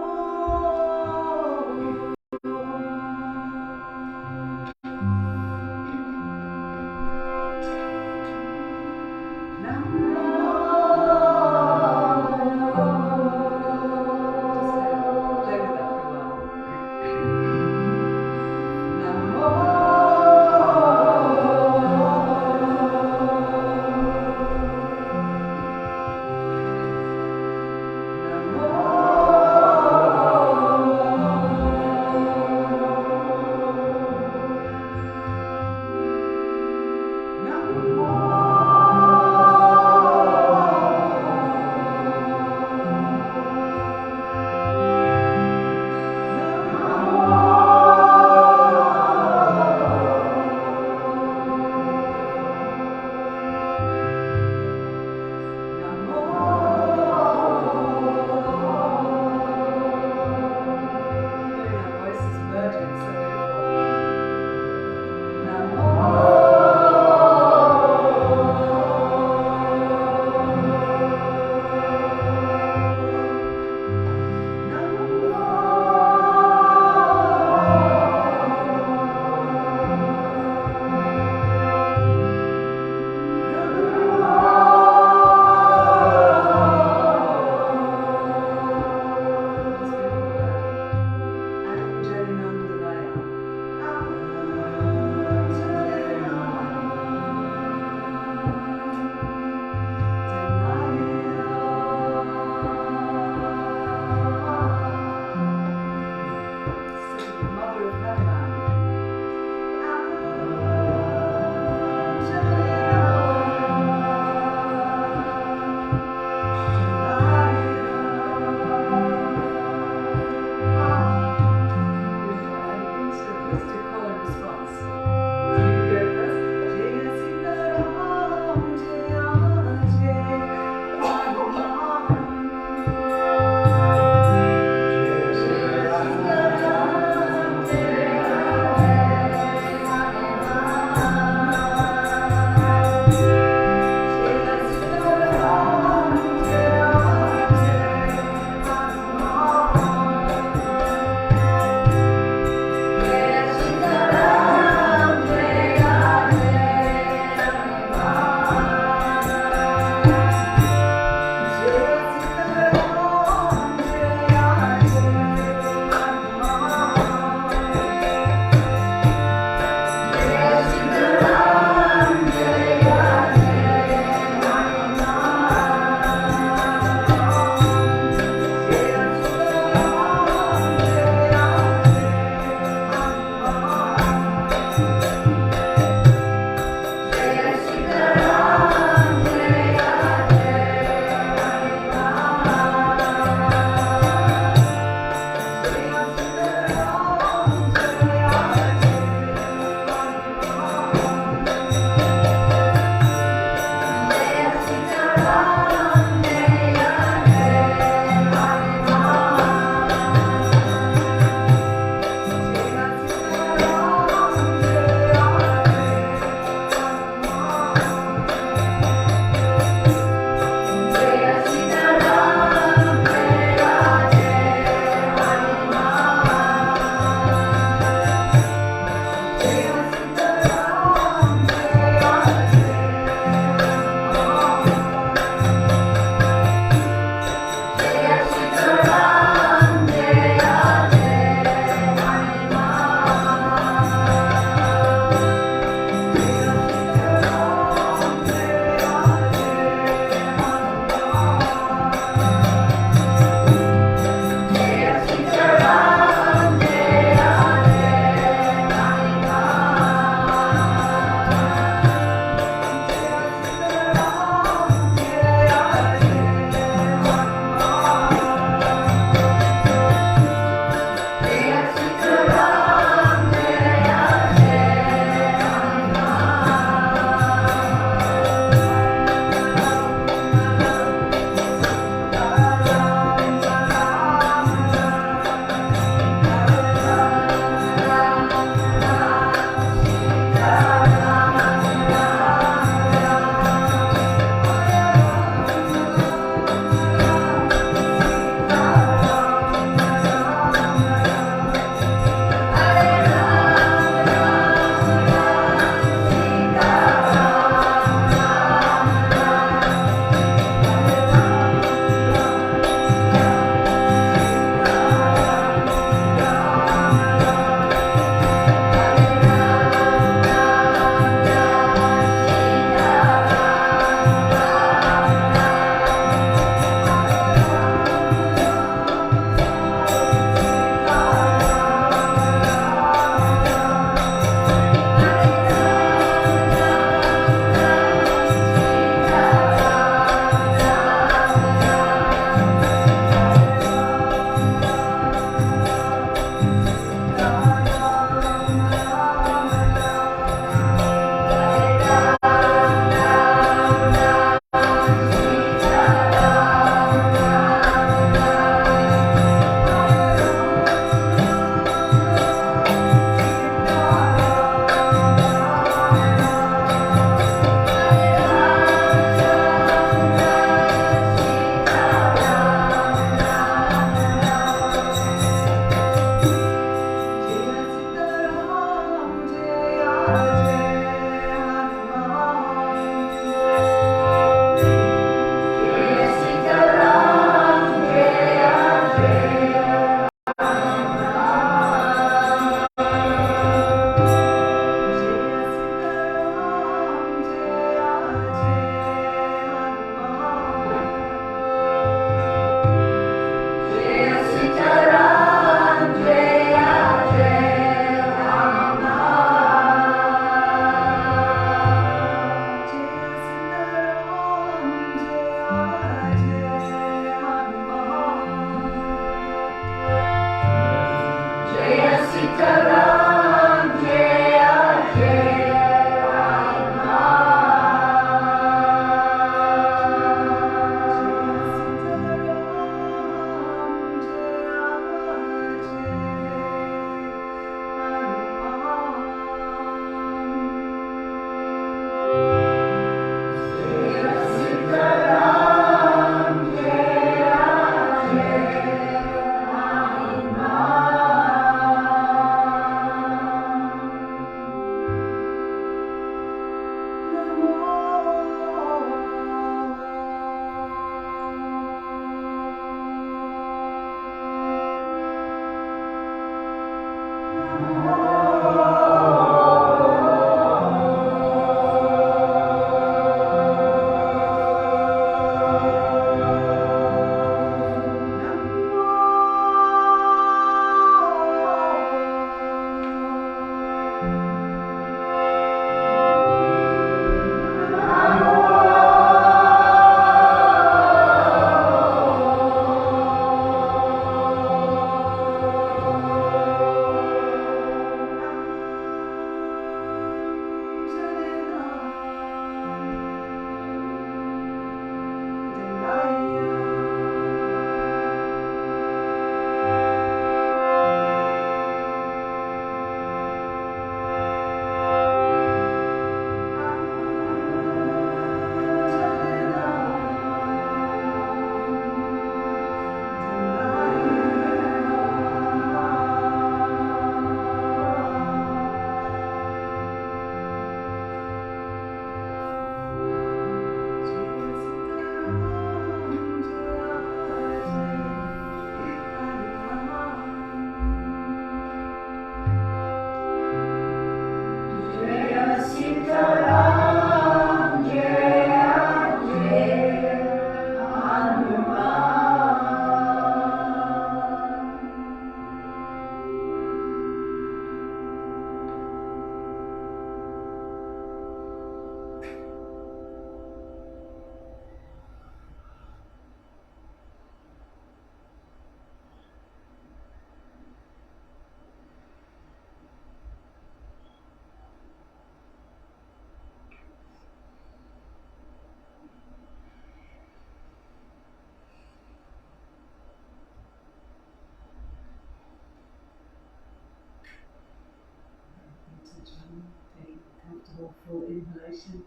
whole full inhalation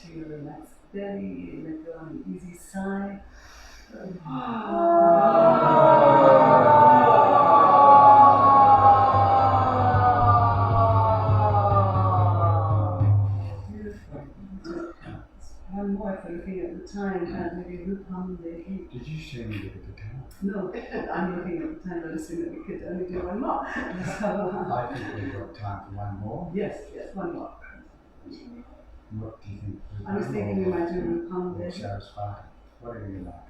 to your relaxed belly. Let go on an easy sigh. Beautiful. One more if we're looking at the time, maybe Rupam Dehi. Did you see me with the guitar? No, I'm looking at the time, noticing that we could only do one more. So, I think we've got time for one more. yes, one more. What do you think? I was thinking we might do Rupam Or Dehi. Sarasvati? Whatever you like.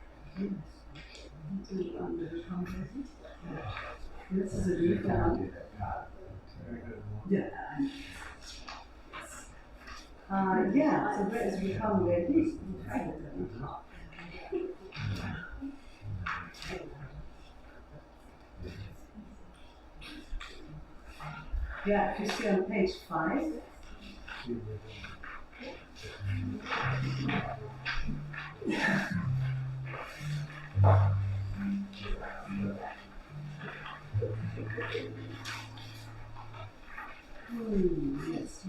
This is a You beautiful can't one. do that part. Yeah. Yeah, so where is Rupam Dehi? Yeah, if you see on page 5. Yes.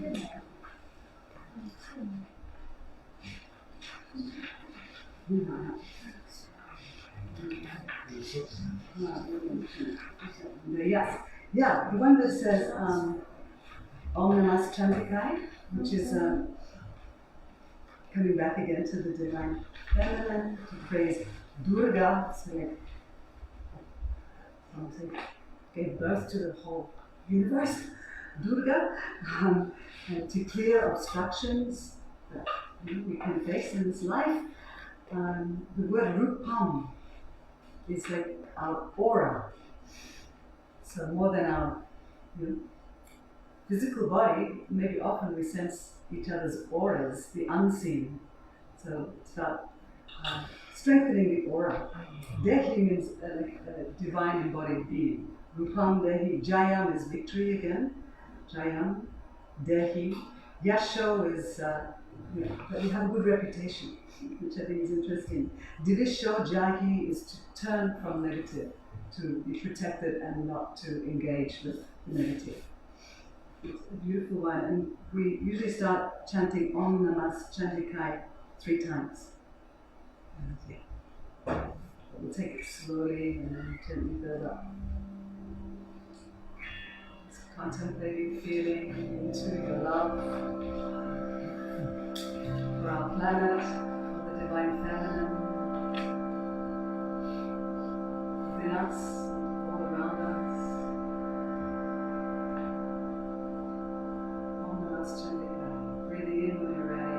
Yes. Yeah, the one that says Om Namas Chandikai, which is coming back again to the divine feminine, to praise Durga, so like gave birth to the whole universe, Durga, and to clear obstructions that we can face in this life. The word Rupam is like our aura. So more than our physical body, maybe often we sense each other's auras, the unseen. So it's about strengthening the aura. Dehi means like a divine embodied being. Rupam Dehi. Jayam is victory again. Jayam. Dehi. Yasho is that we have a good reputation, which I think is interesting. Divisho Jahi is to turn from negative, to be protected and not to engage with the negative. It's a beautiful one, and we usually start chanting Om Namas Chandikai 3 times. And we'll take it slowly and then gently build up. Just contemplating, feeling into your love for our planet, for the divine feminine, within us, all around us. Om Namas Chandikai. Breathing in when you're ready.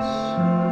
Show